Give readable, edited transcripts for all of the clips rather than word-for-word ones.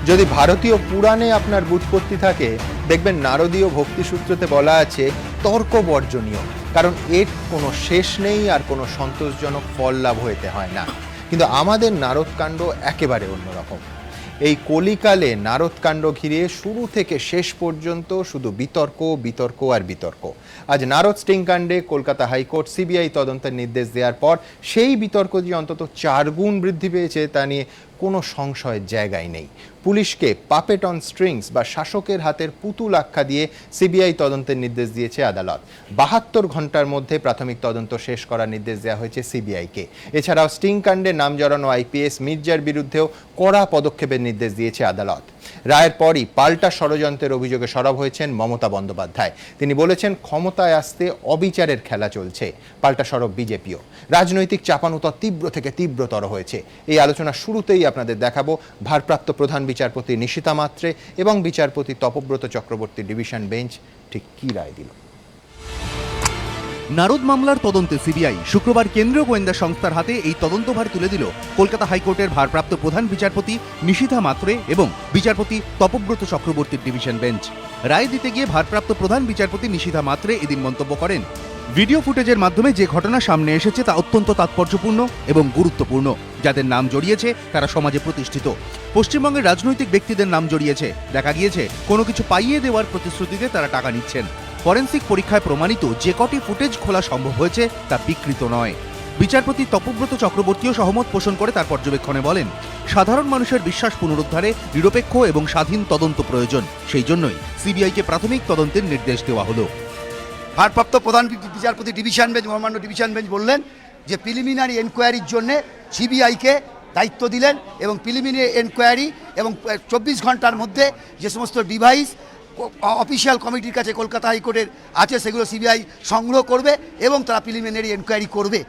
যদি ভারতীয় পুরাণে আপনার ব্যুৎপত্তি থাকে, দেখবেন নারদীয় ভক্তিসূত্রতে বলা আছে তর্ক বর্জনীয়, কারণ এর কোনো শেষ নেই আর কোনো সন্তোষজনক ফল লাভ হতে হয় না। কিন্তু আমাদের নারদকাণ্ড একেবারে অন্যরকম। এই কলিকালে নারদকাণ্ড ঘিরে শুরু থেকে শেষ পর্যন্ত শুধু বিতর্ক বিতর্ক আর বিতর্ক। আজ নারদ স্টিং কাণ্ডে কলকাতা হাইকোর্ট সিবিআই তদন্তের নির্দেশ দেওয়ার পর সেই বিতর্ক যে অন্তত 4 গুণ বৃদ্ধি পেয়েছে তা নিয়ে কোনো সংশয়ের জায়গায় নেই। পুলিশকে পাপেট অন স্ট্রিংস বা শাসকের হাতের পুতুল আখ্যা দিয়ে সিবিআই তদন্তের নির্দেশ দিয়েছে আদালত। 72 ঘন্টার মধ্যে প্রাথমিক তদন্ত শেষ করার নির্দেশ দেওয়া হয়েছে সিবিআইকে। এছাড়াও স্টিং কাণ্ডে নাম জড়ানো আইপিএস মির্জার বিরুদ্ধেও কড়া পদক্ষেপের নির্দেশ দিয়েছে আদালত। রায়ের পরই পাল্টা ষড়যন্ত্রের অভিযোগে সরব হয়েছেন মমতা বন্দ্যোপাধ্যায়। তিনি বলেছেন, ক্ষমতায় আসতে অবিচারের খেলা চলছে। পাল্টা সরব বিজেপিও। রাজনৈতিক চাপানুতর তীব্র থেকে তীব্রতর হয়েছে। এই আলোচনা শুরুতেই আপনাদের দেখাবো ভারপ্রাপ্ত প্রধান বিচারপতি নিশিতা মাত্রে এবং বিচারপতি তপব্রত চক্রবর্তী ডিভিশন বেঞ্চ ঠিক কী রায় দিল। নারদ মামলার তদন্তে সিবিআই শুক্রবার কেন্দ্রীয় গোয়েন্দা সংস্থার হাতে এই তদন্তভার তুলে দিল কলকাতা হাইকোর্টের ভারপ্রাপ্ত প্রধান বিচারপতি নিশিতা মাত্রে এবং বিচারপতি তপব্রত চক্রবর্তীর ডিভিশন বেঞ্চ। রায় দিতে গিয়ে ভারপ্রাপ্ত প্রধান বিচারপতি নিশিতা মাত্রে এদিন মন্তব্য করেন, ভিডিও ফুটেজের মাধ্যমে যে ঘটনা সামনে এসেছে তা অত্যন্ত তাৎপর্যপূর্ণ এবং গুরুত্বপূর্ণ। যাদের নাম জড়িয়েছে তারা সমাজে প্রতিষ্ঠিত। পশ্চিমবঙ্গের রাজনৈতিক ব্যক্তিদের নাম জড়িয়েছে। দেখা গিয়েছে কোনো কিছু পাইয়ে দেওয়ার প্রতিশ্রুতিতে তারা টাকা নিচ্ছেন। ফরেনসিক পরীক্ষায় প্রমাণিত যে কটি ফুটেজ খোলা সম্ভব হয়েছে তা বিকৃত নয়। বিচারপতি তপব্রত চক্রবর্তীও সহমত পোষণ করে তার পর্যবেক্ষণে বলেন, সাধারণ মানুষের বিশ্বাস পুনরুদ্ধারে নিরপেক্ষ এবং স্বাধীন তদন্ত প্রয়োজন। সেই জন্যই সিবিআইকে প্রাথমিক তদন্তের নির্দেশ দেওয়া হলো। ভারপ্রাপ্ত প্রধান বিচারপতি ডিভিশন বেঞ্চ মহামান্য ডিভিশন বেঞ্চ বললেন যে প্রিলিমিনারি এনকোয়ারির জন্য সিবিআইকে দায়িত্ব দিলেন এবং প্রিলিমিনারি এনকোয়ারি এবং 24 ঘন্টার মধ্যে যে সমস্ত ডিভাইস অফিসিয়াল কমিটির কাছে কলকাতা হাইকোর্টের আছে সেগুলো সিবিআই সংগ্রহ করবে এবং তারা প্রিলিমিনারি এনকোয়ারি করবে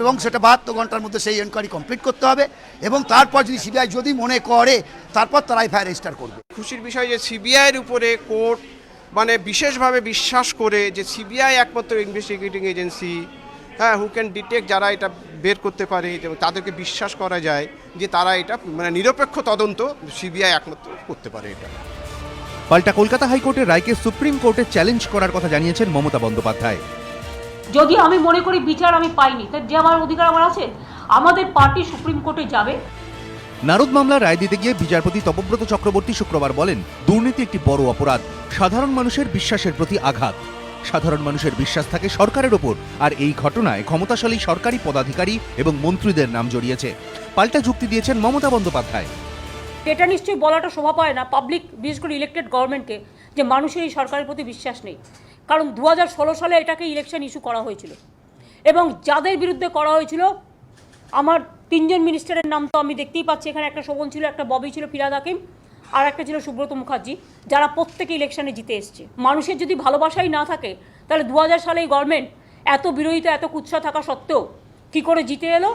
এবং সেটা 72 ঘন্টার মধ্যে সেই এনকোয়ারি কমপ্লিট করতে হবে এবং তারপর যদি সিবিআই যদি মনে করে তারপর তারা এফআইআর রেজিস্টার করবে। খুশির বিষয় যে সিবিআইয়ের উপরে কোর্ট বিশেষভাবে বিশ্বাস করে যে সিবিআই একমাত্র investigating agency, who can detect, যারা এটা বের করতে পারে এবং তাদেরকে বিশ্বাস করা যায় যে তারা এটা নিরপেক্ষ তদন্ত সিবিআই একমাত্র করতে পারে। এটা পাল্টা কলকাতা হাইকোর্টের রায়কে সুপ্রিম কোর্টে চ্যালেঞ্জ করার কথা জানিয়েছেন মমতা বন্দ্যোপাধ্যায়। যদি আমি মনে করি বিচার আমি পাইনি, তার যে আমার অধিকার আমার আছে, আমাদের পার্টি সুপ্রিম কোর্টে যাবে। নারদ মামলার রায় দিতে গিয়ে বিচারপতি তপব্রত চক্রবর্তী শুক্রবার বলেন, দুর্নীতি একটি বড় অপরাধ, সাধারণ মানুষের বিশ্বাসের প্রতি আঘাত। সাধারণ মানুষের বিশ্বাস থাকে সরকারের ওপর, আর এই ঘটনায় ক্ষমতাশালী সরকারি পদাধিকারী এবং মন্ত্রীদের নাম জড়িয়েছে। পাল্টা যুক্তি দিয়েছেন মমতা বন্দ্যোপাধ্যায়। এটা নিশ্চয়ই বলাটা শোভা পায় না পাবলিক, বিশেষ করে ইলেক্টেড গভর্নমেন্টকে, যে মানুষের এই সরকারের প্রতি বিশ্বাস নেই। কারণ 2016 সালে এটাকে ইলেকশন ইস্যু করা হয়েছিল এবং যাদের বিরুদ্ধে করা হয়েছিল, আমার 3 জন মিনিস্টারের নাম তো আমি দেখতেই পাচ্ছি এখানে। একটা শোভন ছিল, একটা ববি ছিল, ফিরহাদ হাকিম, আর একটা ছিল সুব্রত মুখার্জি, যারা প্রত্যেকে ইলেকশনে জিতে এসছে। মানুষের যদি ভালোবাসাই না থাকে তাহলে 2000 সালে এই গভর্নমেন্ট এত বিরোধিতা এত কুৎসা থাকা সত্ত্বেও কী করে জিতে এলো?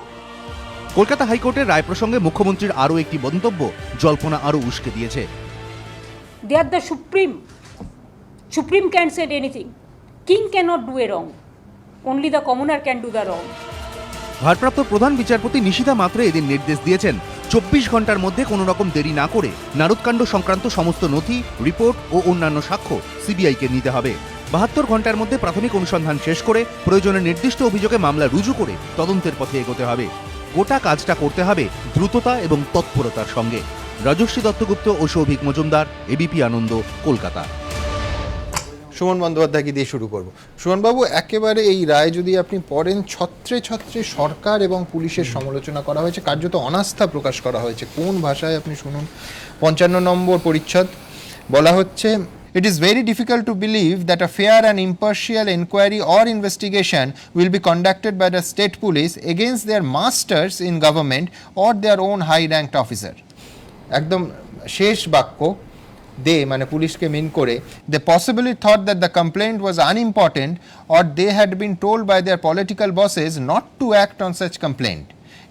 কলকাতা হাইকোর্টের রায় প্রসঙ্গে মুখ্যমন্ত্রীর আরও একটি মন্তব্য জল্পনা আরও উস্কে দিয়েছে। They are the supreme. Supreme can't say anything. King cannot do a wrong. Only the commoner can do the wrong. ভারপ্রাপ্ত প্রধান বিচারপতি নিশিতা মাত্রে এদিন নির্দেশ দিয়েছেন, 24 ঘন্টার মধ্যে কোনো রকম দেরি না করে নারদকাণ্ড সংক্রান্ত সমস্ত নথি, রিপোর্ট ও অন্যান্য সাক্ষ্য সিবিআইকে নিতে হবে। 72 ঘন্টার মধ্যে প্রাথমিক অনুসন্ধান শেষ করে প্রয়োজনে নির্দিষ্ট অভিযোগে মামলা রুজু করে তদন্তের পথে এগোতে হবে। গোটা কাজটা করতে হবে দ্রুততা এবং তৎপরতার সঙ্গে। রাজশ্রী দত্তগুপ্ত ও সৌভিক মজুমদার, এবিপি আনন্দ, কলকাতা। সুমন বন্দ্যোপাধ্যায়কে দিয়ে শুরু করব। সুমনবাবু, একেবারে এই রায় যদি আপনি পড়েন, ছত্রে ছত্রে সরকার এবং পুলিশের সমালোচনা করা হয়েছে, কার্যত অনাস্থা প্রকাশ করা হয়েছে। কোন ভাষায় আপনি শুনুন। 55 নম্বর পরিচ্ছদ বলা হচ্ছে, It is very difficult to believe that a fair and impartial inquiry or investigation will be conducted by the state police against their masters in government or their own high-ranked officer. একদম শেষ বাক্য দে মানে পুলিশকে মিন করে, they possibly thought that the complaint was unimportant or they had been told by their political bosses not to act on such complaint.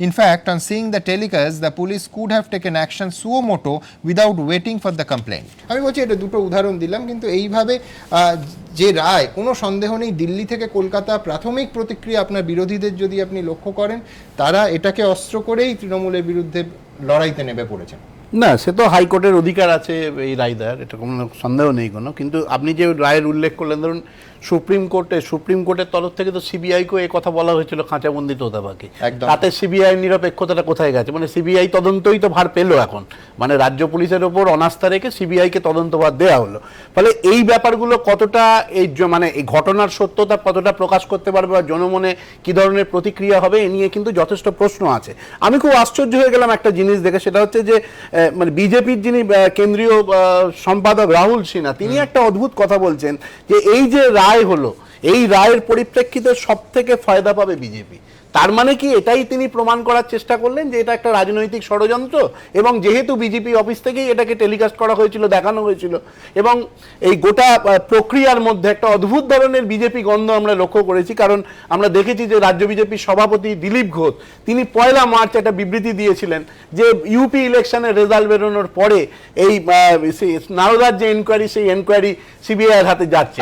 In fact, on seeing the telecast, the police could have taken action suo moto without waiting for the complaint. আমি বলছি এটা দুটো উদাহরণ দিলাম, কিন্তু এইভাবে যে রায়, কোনো সন্দেহ নেই দিল্লি থেকে কলকাতা প্রাথমিক প্রতিক্রিয়া আপনার বিরোধীদের যদি আপনি লক্ষ্য করেন, তারা এটাকে অস্ত্র করেই তৃণমূলের বিরুদ্ধে লড়াইতে নেমে পড়েছেন। না, সে তো হাইকোর্টের অধিকার আছে এই রায় দেওয়ার, এটা কোনো সন্দেহ নেই কোনো। কিন্তু আপনি যে রায়ের উল্লেখ করলেন, ধরুন সুপ্রিম কোর্টের তরফ থেকে তো সিবিআইকেও এই কথা বলা হয়েছিল খাঁচাবন্দি তোতাপাখি। একদম। তাতে সিবিআই নিরপেক্ষতাটা কোথায় গেছে? মানে সিবিআই তদন্তই তো ভার পেলো এখন, মানে রাজ্য পুলিশের ওপর অনাস্থা রেখে সিবিআইকে তদন্তভার দেওয়া হলো। ফলে এই ব্যাপারগুলো কতটা মানে এই ঘটনার সত্যতা কতটা প্রকাশ করতে পারবে বা জনমনে কি ধরনের প্রতিক্রিয়া হবে এ নিয়ে কিন্তু যথেষ্ট প্রশ্ন আছে। আমি খুব আশ্চর্য হয়ে গেলাম একটা জিনিস দেখে, সেটা হচ্ছে যে মানে বিজেপির যিনি কেন্দ্রীয় সম্পাদক রাহুল সিনহা, তিনি একটা অদ্ভুত কথা বলছেন যে এই যে রায় হলো, এই রায়ের পরিপ্রেক্ষিতে সব থেকে ফায়দা পাবে বিজেপি। তার মানে কি এটাই তিনি প্রমাণ করার চেষ্টা করলেন যে এটা একটা রাজনৈতিক ষড়যন্ত্র, এবং যেহেতু বিজেপি অফিস থেকেই এটাকে টেলিকাস্ট করা হয়েছিল, দেখানো হয়েছিল, এবং এই গোটা প্রক্রিয়ার মধ্যে একটা অদ্ভুত ধরনের বিজেপি গন্ধ আমরা লক্ষ্য করেছি। কারণ আমরা দেখেছি যে রাজ্য বিজেপির সভাপতি দিলীপ ঘোষ, তিনি 1 মার্চ একটা বিবৃতি দিয়েছিলেন যে ইউপি ইলেকশনের রেজাল্ট বেরোনোর পরে এই নারদার যে এনকোয়ারি, সেই এনকোয়ারি সিবিআই এর হাতে যাচ্ছে।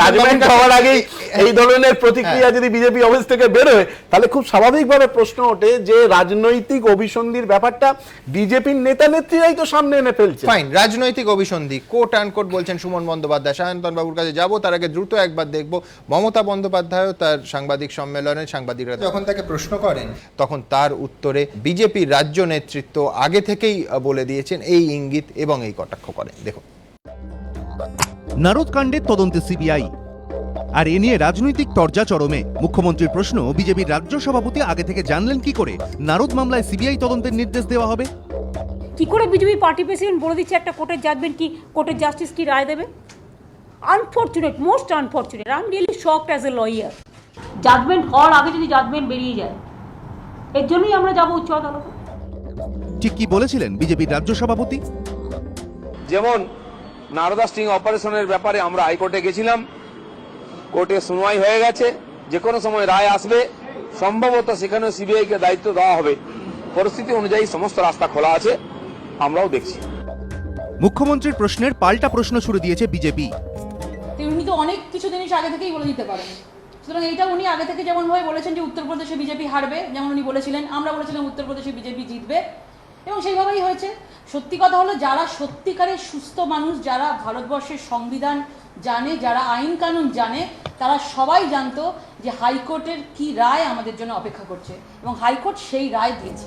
জাজমেন্ট হওয়ার আগেই এই ধরনের প্রতিক্রিয়া যদি বিজেপি অফিস থেকে বেরোয়, তাহলে খুব স্বাভাবিকভাবে প্রশ্ন ওঠে যে রাজনৈতিক অভিসন্ধির ব্যাপারটা বিজেপির নেতা নেত্রীরাই তো সামনে এনে ফেলছে। ফাইন, রাজনৈতিক অভিসন্ধি কোট অ্যান্ড কোট বলছেন সুমন বন্দ্যোপাধ্যায়। সায়ন্তন বাবুর কাছে যাব, তার আগে দ্রুত একবার দেখব মমতা বন্দ্যোপাধ্যায়ও তার সাংবাদিক সম্মেলনে সাংবাদিকরা যখন তাকে প্রশ্ন করেন, তখন তার উত্তরে বিজেপির রাজ্য নেতৃত্ব আগে থেকেই বলে দিয়েছেন এই ইঙ্গিত এবং এই কটাক্ষ করেন। দেখুন, নারদ কাণ্ডের তদন্তে সিবিআই, আর এ নিয়ে রাজনৈতিক তরজা চরমে। মুখ্যমন্ত্রীর প্রশ্ন, বিজেপির রাজ্য সভাপতি আগে থেকে জানলেন কি করে নারদ মামলায় সিবিআই তদন্তের নির্দেশ দেওয়া হবে? কি করে বিজেপি পার্টি প্রেসিডেন্ট বলে দিচ্ছে একটা কোর্টের জাজমেন্ট কি, কোর্টের জাস্টিস কি রায় দেবে? Unfortunate, most unfortunate. I am really shocked as a lawyer. Judgment হওয়ার আগে যদি জাজমেন্ট বেরিয়ে যায়, এর জন্যই আমরা যাবো উচ্চ আদালতে। ঠিক কি বলেছিলেন বিজেপির রাজ্য সভাপতি? যেমন নারদা স্টিং অপারেশনের ব্যাপারে আমরা হাইকোর্টে গেছিলাম, কোর্টে শুনানি হয়ে গেছে, যে কোনো সময় রায় আসবে, সম্ভবত সেখানে সিবিআই কে দায়িত্ব দেওয়া হবে। পরিস্থিতি অনুযায়ী সমস্ত রাস্তা খোলা আছে, আমরাও দেখছি। মুখ্যমন্ত্রীর প্রশ্নের পাল্টা প্রশ্ন ছুড়ে দিয়েছে বিজেপি। উনি তো অনেক কিছু জিনিস আগে থেকেই বলে দিতে পারেন, সুতরাং এইটা উনি আগে থেকে যেমন ভাবে বলেছেন যে উত্তরপ্রদেশে বিজেপি হারবে, যেমন উনি বলেছিলেন, আমরা বলেছিলাম উত্তরপ্রদেশে বিজেপি জিতবে, এবং সেইভাবেই হয়েছে। সত্যি কথা হলো, যারা সত্যিকারের সুস্থ মানুষ, যারা ভারতবর্ষের সংবিধান জানে, যারা আইন কানুন জানে, তারা সবাই জানতো যে হাইকোর্টের কি রায় আমাদের জন্য অপেক্ষা করছে, এবং হাইকোর্ট সেই রায় দিয়েছে।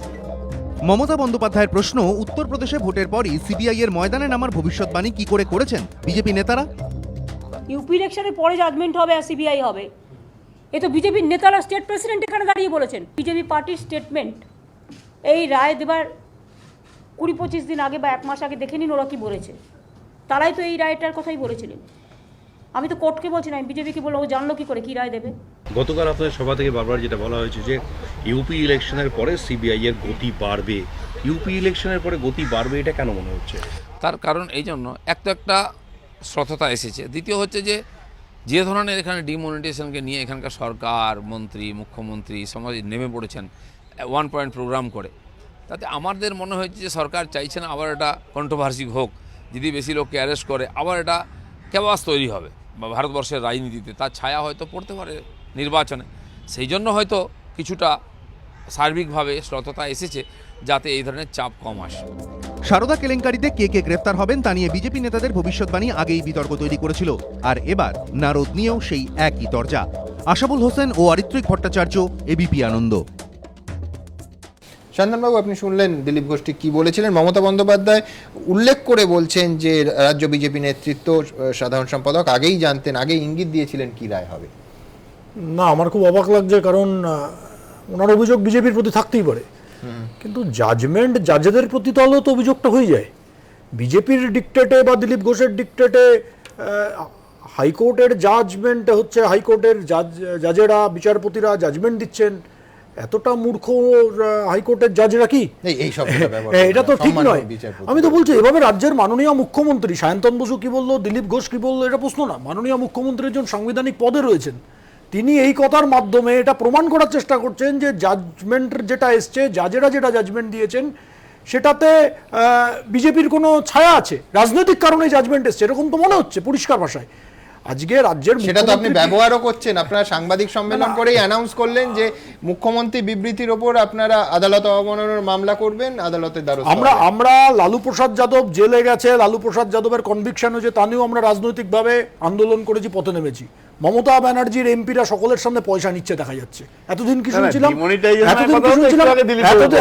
মমতা বন্দ্যোপাধ্যায়ের প্রশ্ন, উত্তরপ্রদেশে ভোটের পরই সিবিআই এর ময়দানে নামার ভবিষ্যৎবাণী কি করে করেছেন বিজেপি নেতারা? ইউপি ইলেকশনের পরে জাজমেন্ট হবে আর সিবিআই হবে, এ তো বিজেপির নেতারা, স্টেট প্রেসিডেন্ট এখানে দাঁড়িয়ে বলেছেন। বিজেপি পার্টির স্টেটমেন্ট, এই রায় দেবার 20-25 দিন আগে বা 1 মাস আগে দেখে নিন ওরা কি বলেছে। তারাই তো এই রায়টার কথাই বলেছিলেন। আমি তো কোর্টকে বলছি না, আমি বিজেপিকে বলবো, ও জানলো কি করে কি রায় দেবে। গতকাল আপনাদের সভা থেকে বারবার যেটা বলা হয়েছে যে ইউপি ইলেকশনের পরে সিবিআই এর গতি বাড়বে, ইউপি ইলেকশনের পরে গতি বাড়বে, এটা কেন মনে হচ্ছে? তার কারণ এই জন্য, এক তো একটা সততা এসেছে, দ্বিতীয় হচ্ছে যে ধরনের এখানে ডিমনিটাইজেশনকে নিয়ে এখানকার সরকার, মন্ত্রী, মুখ্যমন্ত্রী সমাজ নেমে পড়েছেন 1 পয়েন্ট প্রোগ্রাম করে, তাতে আমাদের মনে হয়েছে যে সরকার চাইছে না আবার এটা কন্ট্রোভার্সি হোক। যদি বেশি লোককে অ্যারেস্ট করে আবার এটা কেবাস তৈরি হবে বা ভারতবর্ষের রাজনীতিতে তার ছায়া হয়তো পড়তে পারে নির্বাচনে। সেই জন্য হয়তো কিছুটা সার্বিকভাবে সততা এসেছে, যাতে এই ধরনের চাপ কম আসে। সারদা কেলেঙ্কারিতে কে কে গ্রেফতার হবেন তা নিয়ে বিজেপি নেতাদের ভবিষ্যৎবাণী আগেই বিতর্ক তৈরি করেছিল, আর এবার নারদ নিয়েও সেই একই দরজা। আশাবুল হোসেন ও অরিত্রিক ভট্টাচার্য, এবিপি আনন্দ। শান্তনবাবু, আপনি শুনলেন দিলীপ ঘোষ ঠিক কি বলেছিলেন। মমতা বন্দ্যোপাধ্যায় উল্লেখ করে বলছেন যে রাজ্য বিজেপি নেতৃত্ব, সাধারণ সম্পাদক আগেই জানতেন, আগেই ইঙ্গিত দিয়েছিলেন কি রায় হবে। না, আমার খুব অবাক লাগছে, কারণ ওনার অভিযোগ বিজেপির প্রতি থাকতেই পারে, কিন্তু জাজমেন্ট জাজেদের প্রতি তো তো অভিযোগটা হয়ে যায়। বিজেপির ডিক্টেটে বা দিলীপ ঘোষের ডিক্টেটে হাইকোর্টের জাজমেন্ট হচ্ছে, হাইকোর্টের জাজেরা, বিচারপতিরা জাজমেন্ট দিচ্ছেন। এতটা মূর্খ হাইকোর্টের জাজরা কি? এটা তো ঠিক নয়। আমি তো বলছি, এভাবে রাজ্যের মাননীয় মুখ্যমন্ত্রী সায়ন্তন বসু কি বললো, দিলীপ ঘোষ কি বললো, এটা প্রশ্ন না। মাননীয় মুখ্যমন্ত্রী একজন সাংবিধানিক পদে রয়েছেন, তিনি এই কথার মাধ্যমে এটা প্রমাণ করার চেষ্টা করছেন যে জাজমেন্ট যেটা এসছে, জাজেরা যেটা জাজমেন্ট দিয়েছেন, সেটাতে বিজেপির কোনো ছায়া আছে, রাজনৈতিক কারণে জাজমেন্ট এসছে, এরকম তো মনে হচ্ছে পরিষ্কার ভাষায়। আজকে রাজ্যের সেটা তো আপনি মুখ্যমন্ত্রী- ব্যবহারও করছেন, আপনারা সাংবাদিক সম্মেলন করেই অ্যানাউন্স করলেন যে মুখ্যমন্ত্রী বিবৃতির ওপর আপনারা আদালত অবমাননার মামলা করবেন, আদালতের দ্বারস্থ আমরা হবেন। আমরা লালু প্রসাদ যাদব জেলে গেছে, লালু প্রসাদ যাদবের কনভিকশন হয়েছে, তা নিয়েও আমরা রাজনৈতিকভাবে আন্দোলন করেছি, পথে নেমেছি। মমতা ব্যানার্জির এমপিরা সকলের সামনে পয়সা নিচ্ছে দেখা যাচ্ছে। এতদিন কি শুনছিলাম? এতদিন কি শুনছিলাম?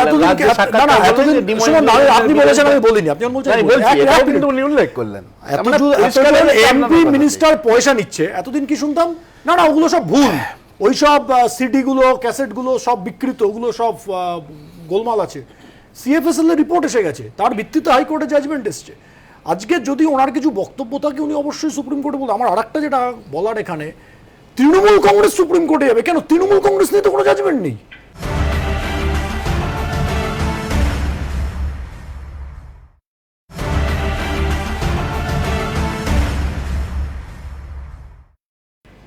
এতদিন কি- না, না, এতদিন শুনুন না, আপনি বলেছেন, আমি বলিনি, আপনি বলছেন উল্লেখ করলেন এমপি মিনিস্টার পয়সা নিচ্ছে, এতদিন কি শুনতাম? না না, ওগুলো সব ভুল, ওইসব সিডি গুলো, ক্যাসেট গুলো সব বিকৃত, ওগুলো সব গোলমাল আছে। সিএফএসএল এর রিপোর্ট এসে গেছে, তার ভিত্তিতে হাইকোর্টে জাজমেন্ট এসছে। আজকে যদি ওনার কিছু বক্তব্য থাকে উনি অবশ্যই সুপ্রিম কোর্টে বলতে। আমার আরেকটা যেটা বলার, এখানে তৃণমূল কংগ্রেস সুপ্রিম কোর্টে যাবে কেন? তৃণমূল কংগ্রেস নিয়ে তো কোনো জাজমেন্ট নেই।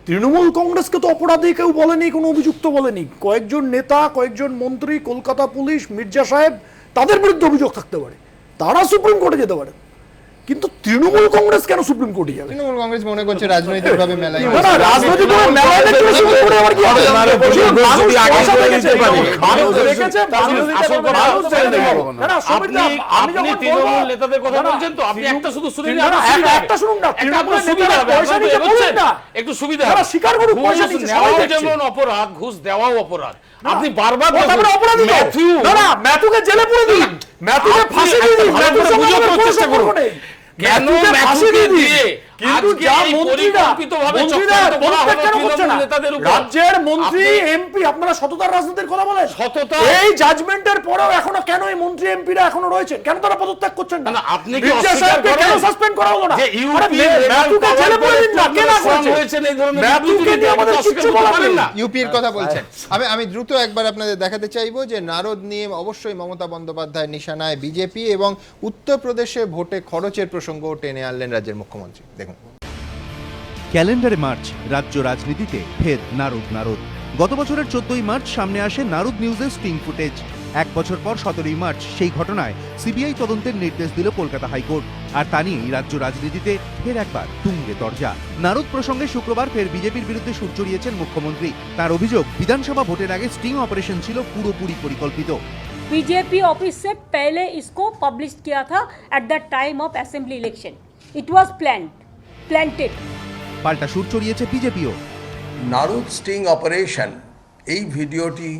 তৃণমূল কংগ্রেসকে তো অপরাধী কেউ বলেনি, কোনো অভিযুক্ত বলেনি। কয়েকজন নেতা, কয়েকজন মন্ত্রী, কলকাতা পুলিশ, মির্জা সাহেব, তাদের বিরুদ্ধে অভিযোগ থাকতে পারে, তারা সুপ্রিম কোর্টে যেতে পারে, কিন্তু তৃণমূল কংগ্রেস কেন সুপ্রিম কোর্টে যাবে? তৃণমূল কংগ্রেস মনে করছে রাজনৈতিকভাবে মেলায় না, না, রাজনৈতিকভাবে মেলায় দেখলে সুপ্রিম কোর্টে আবার কি হবে? মানুষ পয়সা দেখেছে, মানুষ দেখেছে, না, না, সমিত দা, আপনি যখন তৃণমূল নেতাদের কথা বলছেন তো আপনি একটা শুধু শুনুন না, একটা শুনুন না, তৃণমূল নেতারা পয়সা নিতে বলছেন না, একটু সুবিধা তারা স্বীকার করুন পয়সা নিতে, সবাই দেখছে। যেমন অপরাধ, ঘুষ দেওয়াও অপরাধ। আপনি বারবার অপরাধী না, না, ম্যাথুকে জেলে পুরে দিন, ম্যাথুকে ফাঁসি দিয়ে দিন, ম্যাথুর সঙ্গে আমাদের কোনো সম্পর্ক নেই। কেন ম্যাথুকে দিয়ে কিন্তু যা মন্ত্রীরা রাজ্যের মন্ত্রী এমপি, আপনারা সততার রাজনীতির কথা বলেন, সততা এই জাজমেন্টের পরেও এখনো কেন এই মন্ত্রী এমপিরা এখনো রয়েছেন? কেন তারা পদত্যাগ করছেন না? আপনি কি অস্বীকার করেন কেন সাসপেন্ড করা হলো না? যে ইউপি ম্যাথুকে জেলে পুরে দিন না, কে না করেছেন এই ধরনের ম্যাথুকে নিয়ে আমাদের কিছু বলার নেই। ইউপির কথা বলছেন। আমি দ্রুত একবার আপনাদের দেখাতে চাইবো যে নারদ নিয়ে অবশ্যই মমতা বন্দ্যোপাধ্যায়ের নিশানায় বিজেপি, এবং উত্তরপ্রদেশে ভোটে খরচের প্রসঙ্গ টেনে আনলেন রাজ্যের মুখ্যমন্ত্রী। দেখুন, ক্যালেন্ডারে মার্চ, রাজ্য রাজনীতিতে ফের নারদ নারদ। গত বছরের 14ই মার্চ সামনে আসে নারদ নিউজের স্টিং ফুটেজ। এক বছর পর 17ই মার্চ সেই ঘটনায় সিবিআই তদন্তের নির্দেশ দিল কলকাতা হাইকোর্ট। আর তা নিয়েই রাজ্য রাজনীতিতে ফের একবার তুঙ্গে দরজা। নারদ প্রসঙ্গে শুক্রবার ফের বিজেপির বিরুদ্ধে সুর চড়িয়েছেন মুখ্যমন্ত্রী। তার অভিযোগ, বিধানসভা ভোটের আগে স্টিং অপারেশন ছিল পুরোপুরি পরিকল্পিত। बीजेपी ऑफिस से पहले इसको पब्लिश किया था at the time of assembly election. It was planted. পাল্টা সুর চড়িয়েছে বিজেপিও। নারদ স্টিং অপারেশন, এই ভিডিওটি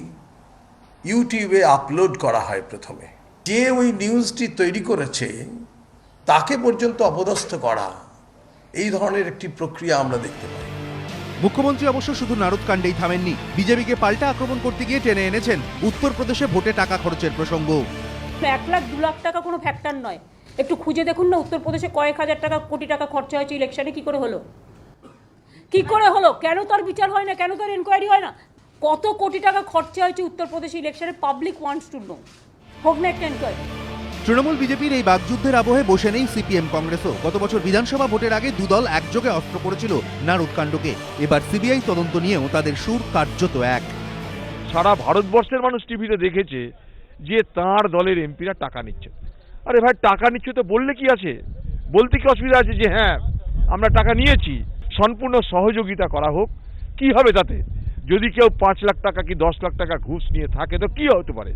ইউটিউবে আপলোড করা হয় প্রথমে। যে ওই নিউজটি তৈরি করেছে তাকে পর্যন্ত অপদস্থ করা, এই ধরনের একটি প্রক্রিয়া আমরা দেখতে পাই। মুখ্যমন্ত্রী অবশ্য শুধু নারদ কাণ্ডেই থামেননি, বিজেপিকে পাল্টা আক্রমণ করতে গিয়ে টেনে এনেছেন উত্তরপ্রদেশে ভোটে টাকা খরচের প্রসঙ্গ। 1 লাখ 2 লাখ টাকা কোনো ফ্যাক্টর নয়। একটু খুঁজে দেখুন না, উত্তরপ্রদেশে কয়েক হাজার টাকা, কোটি টাকা খরচা হয়েছে ইলেকশনে। কি করে হলো? কি করে হলো? কেন তার বিচার হয় না? কেন তার এনকোয়ারি হয় না? কত কোটি টাকা খরচা হয়েছে উত্তরপ্রদেশে ইলেকশনে? Public wants to know. হোক না একটা এনকোয়ারি। তৃণমূল বিজেপির এই বাকযুদ্ধের আবহে বসে নেই সিপিএম কংগ্রেসও। গত বছর বিধানসভা ভোটের আগে দুদল একযোগে অস্ত্র করেছিল নারদ কাণ্ডকে। এবার সিবিআই তদন্ত নিয়েও তাদের সুর কার্যত এক। সারা ভারতবর্ষের মানুষ টিভিতে দেখেছে যে তার দলের এমপিরা টাকা নিচ্ছে। আরে ভাই, টাকা নিচ্ছে তো বললে কি আছে? বলতে কি অসুবিধা আছে যে হ্যাঁ আমরা টাকা নিয়েছি? সম্পূর্ণ সহযোগিতা করা হোক, কি হবে তাতে? যদি কেউ 5 লাখ টাকা কি 10 লাখ টাকা ঘুষ নিয়ে থাকে তো কি হতে পারে?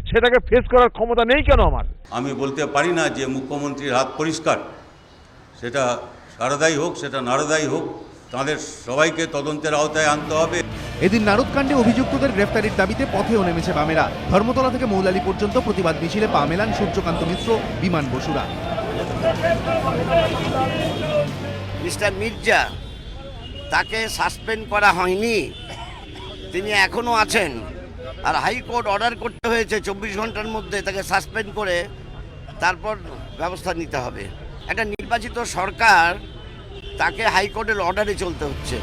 সেটাকে ফেস করার ক্ষমতা নেই কেন আমার? আমি বলতে পারি না যে মুখ্যমন্ত্রীর হাত পরিষ্কার। সেটা সারদাই হোক, সেটা নারদাই হোক, তাদের সবাইকে তদন্তের আওতায় আনতে হবে। এদিন নারদ কাণ্ডে অভিযুক্তদের গ্রেফতারির দাবিতে পথেও নেমেছে বামেরা। ধর্মতলা থেকে মৌলালী পর্যন্ত প্রতিবাদ মিছিলে পা মেলান সূর্যকান্ত মিশ্র, বিমান বসুরা। মিস্টার মির্জা, তাকে সাসপেন্ড করা হয়নি, তিনি এখনো আছেন। আর হাইকোর্ট অর্ডার করতে হয়েছে 24 ঘন্টার মধ্যে তাকে সাসপেন্ড করে তারপর ব্যবস্থা নিতে হবে। একটা নির্বাচিত সরকার, তাকে হাইকোর্টের অর্ডারে চলতে হচ্ছে।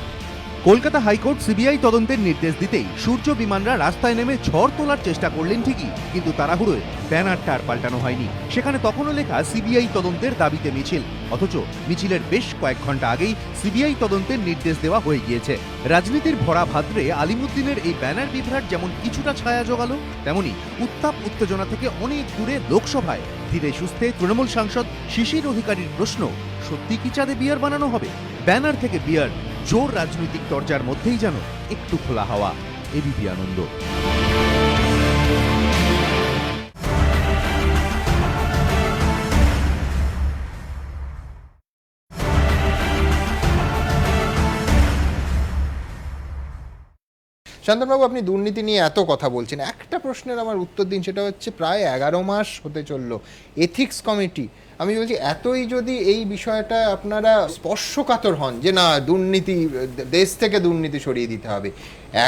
কলকাতা হাইকোর্ট সিবিআই তদন্তের নির্দেশ দিতেই সূর্য বিমানরা রাস্তায় নেমে ঝড় তোলার চেষ্টা করলেন ঠিকই, কিন্তু তাড়াহুড়োয় ব্যানারটা আর পাল্টানো হয়নি। সেখানে তখনও লেখা সিবিআই তদন্তের দাবিতে মিছিল, অথচ মিছিলের বেশ কয়েক ঘন্টা আগেই সিবিআই তদন্তের নির্দেশ দেওয়া হয়ে গিয়েছে। রাজনীতির ভরা ভাদ্রে আলিমুদ্দিনের এই ব্যানার বিভ্রাট যেমন কিছুটা ছায়া জোগালো, তেমনি উত্তাপ উত্তেজনা থেকে অনেক দূরে লোকসভায় ধীরে সুস্থে তৃণমূল সাংসদ শিশির অধিকারীর প্রশ্ন, সত্যি কি চাঁদে বিয়ার বানানো হবে? ব্যানার থেকে বিয়ার, জোর রাজনৈতিক চর্চার মধ্যেই যেন একটু খোলা হাওয়া। এবিপি আনন্দ। শান্তনবাবু, আপনি দুর্নীতি নিয়ে এত কথা বলছেন, একটা প্রশ্নের আমার উত্তর দিন, সেটা হচ্ছে প্রায় 11 মাস হতে চলল এথিক্স কমিটি। আমি বলছি, এতই যদি এই বিষয়টা আপনারা স্পর্শকাতর হন যে না দুর্নীতি, দেশ থেকে দুর্নীতি সরিয়ে দিতে হবে,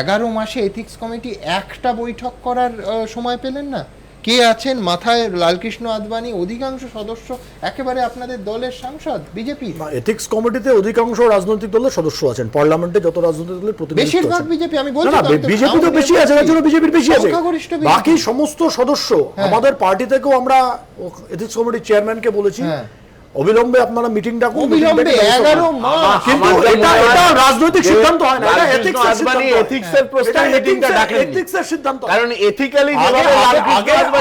11 মাসে এথিক্স কমিটি একটা বৈঠক করার সময় পেলেন না? কে আছেন মাথায়? লালকৃষ্ণ আদবানি, অধিকাংশ সদস্য একেবারে আপনাদের দলের সাংসদ বিজেপি। এথিক্স কমিটিতে অধিকাংশ রাজনৈতিক দলের সদস্য আছেন, পার্লামেন্টে যত রাজনৈতিক দলের প্রতিনিধি বেশিরভাগ বিজেপি। আমি বলছি বিজেপি তো বেশি আছে, এর জন্য বিজেপির বেশি আছে। বাকি সমস্ত সদস্য আমাদের পার্টি থেকেও আমরা এথিক্স কমিটির চেয়ারম্যানকে বলেছি অবিলম্বে আপনারা মিটিং ডাকুন। অবিলম্বে 11 মাস, কিন্তু এটা রাজনৈতিক সিদ্ধান্ত হয় না, এটা এথিক্স এর সিদ্ধান্ত। এথিক্সের প্রশ্নে মিটিংটা ডাকেন, এথিক্স এর সিদ্ধান্ত, কারণ এথিক্যালি যেভাবে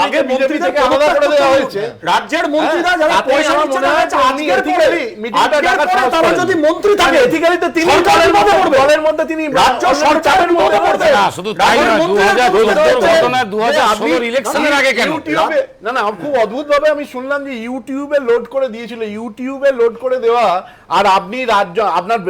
আগে বিজেপি থেকে আলাদা করে দেওয়া হয়েছে, রাজ্যের মন্ত্রীরা যারা পয়সা নিচ্ছে না, আজকের এথিক্যালি মিটিংটা ডাকা, তারা যদি মন্ত্রী থাকে এথিক্যালি তো তিনি দলের মধ্যে তিনি রাজ্য সরকারের মধ্যে পড়বে না। শুধু তাই না, 2014 ইলেকশনের আগে কেন? না না, খুব অদ্ভুত ভাবে আমি শুনলাম যে ইউটিউবে লোড করে দিয়েছিল, ইউটিউবে লোড করে দেওয়া, আর আপনি রাজ্য আপনার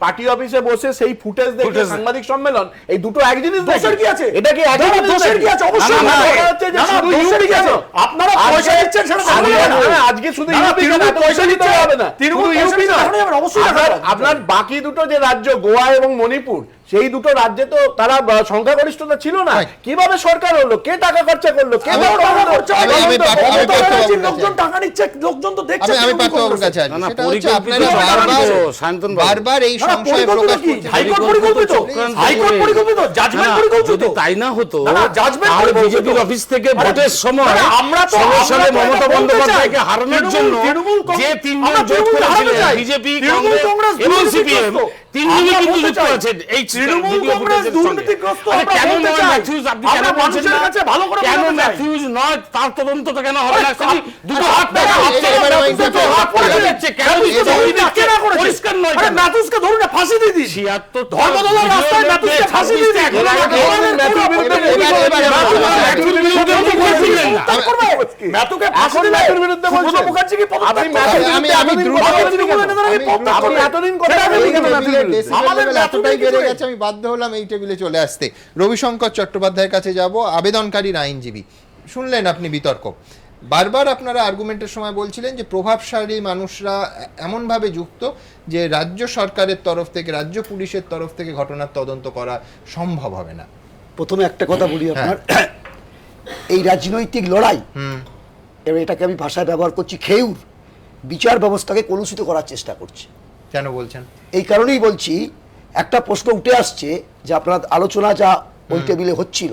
পার্টি অফিসে বসে সেই ফুটেজ দেখে সাংবাদিক সম্মেলন, এই দুটো এক জিনিস। দোষের কি আছে? এটা কি এক জিনিস? দোষের কি আছে? অবশ্যই না, হচ্ছে যে শুধু ইউপি কেন আপনারা পয়সা দিচ্ছেন সেটা না, আজকে শুধু ইউপি কেন পয়সা দিতে হবে না, শুধু ইউপি না, অবশ্যই আপনার বাকি দুটো যে রাজ্য গোয়া এবং মণিপুর, সেই দুটো রাজ্যে তো তারা সংখ্যাগরিষ্ঠতা ছিল না। কিভাবে সরকার হলো? কে টাকা খরচা করলো? কে লোকজন টাকা নিচ্ছে, লোকজন তো দেখছে। আমি পার্থবাবুর কাছে আসি, সেটা হচ্ছে আপনারা বারবার এই সংশয় প্রকাশ করছেন। হাইকোর্ট পরিকল্পিত, হাইকোর্ট পরিকল্পিত, জাজমেন্ট পরিকল্পিত। তাই না হতো জাজমেন্ট বিজেপির অফিস থেকে ভোটের সময় আমরা তো সালে মমতা বন্দ্যোপাধ্যায়কে হারানোর জন্য যে তিনজন জোট করেছিলেন, বিজেপি, কংগ্রেস এবং সিপিএম, তিনজনই কিন্তু যুক্ত আছেন এই তৃণমূল কংগ্রেস দুর্নীতিগ্রস্ত। কেন নয় ম্যাথিউস? আপনি কেন বলছেন না? কেন ম্যাথিউস নয়? তার তদন্তটা কেন হবে না? দুটো হাত যাচ্ছে কেন? পরিষ্কার নয়। ম্যাথিউসকে ধরুন না, ফাঁসি দিয়ে দিন। 76 ধর্মতলার রাস্তায় ম্যাথিউসকে ফাঁসি দিয়ে দিন। ম্যাথুকে ফাঁসি দিলে সুব্রত মুখার্জি কি পদত্যাগ করবেন? আমি দ্রুত এতদিন কথা এতটাই বেড়ে গেছে, আমি বাধ্য হলাম এই টেবিলে চলে আসতে। রবিশঙ্কর চট্টোপাধ্যায়ের কাছে যাব, আবেদনকারীর আইনজীবী। শুনলেন আপনি বিতর্ক, বারবার আপনারা আর্গুমেন্টের সময় বলছিলেন যে প্রভাবশালী মানুষরা এমনভাবে যুক্ত যে রাজ্য সরকারের তরফ থেকে, রাজ্য পুলিশের তরফ থেকে ঘটনার তদন্ত করা সম্ভব হবে না। প্রথমে একটা কথা বলি আপনার, এই রাজনৈতিক লড়াই, এবার এটাকে আমি ভাষায় ব্যবহার করছি, খেউর বিচার ব্যবস্থাকে কলুষিত করার চেষ্টা করছে। কেন বলছেন? এই কারণেই বলছি, একটা প্রশ্ন উঠে আসছে যে আপনার আলোচনা যা ওই টেবিলে হচ্ছিল,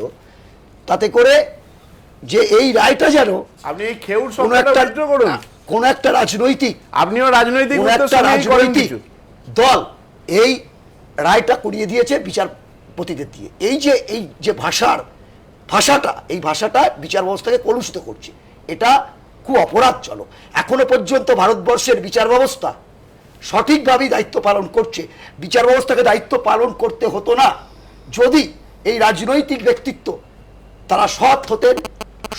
তাতে করে যে এই রায়টা যেন আপনি এই খেউর সংখ্যাটা উল্টো করুন, কোন একটা রাজনৈতিক, আপনিও রাজনৈতিক দল এই রায়টা করিয়ে দিয়েছে বিচারপতিদের দিয়ে। এই যে ভাষাটা, এই ভাষাটা বিচার ব্যবস্থাকে কলুষিত করছে, এটা খুব অপরাধজনক। এখনো পর্যন্ত ভারতবর্ষের বিচার ব্যবস্থা সঠিকভাবেই দায়িত্ব পালন করছে। বিচার ব্যবস্থাকে দায়িত্ব পালন করতে হতো না যদি এই রাজনৈতিক ব্যক্তিত্ব তারা সৎ হতেন,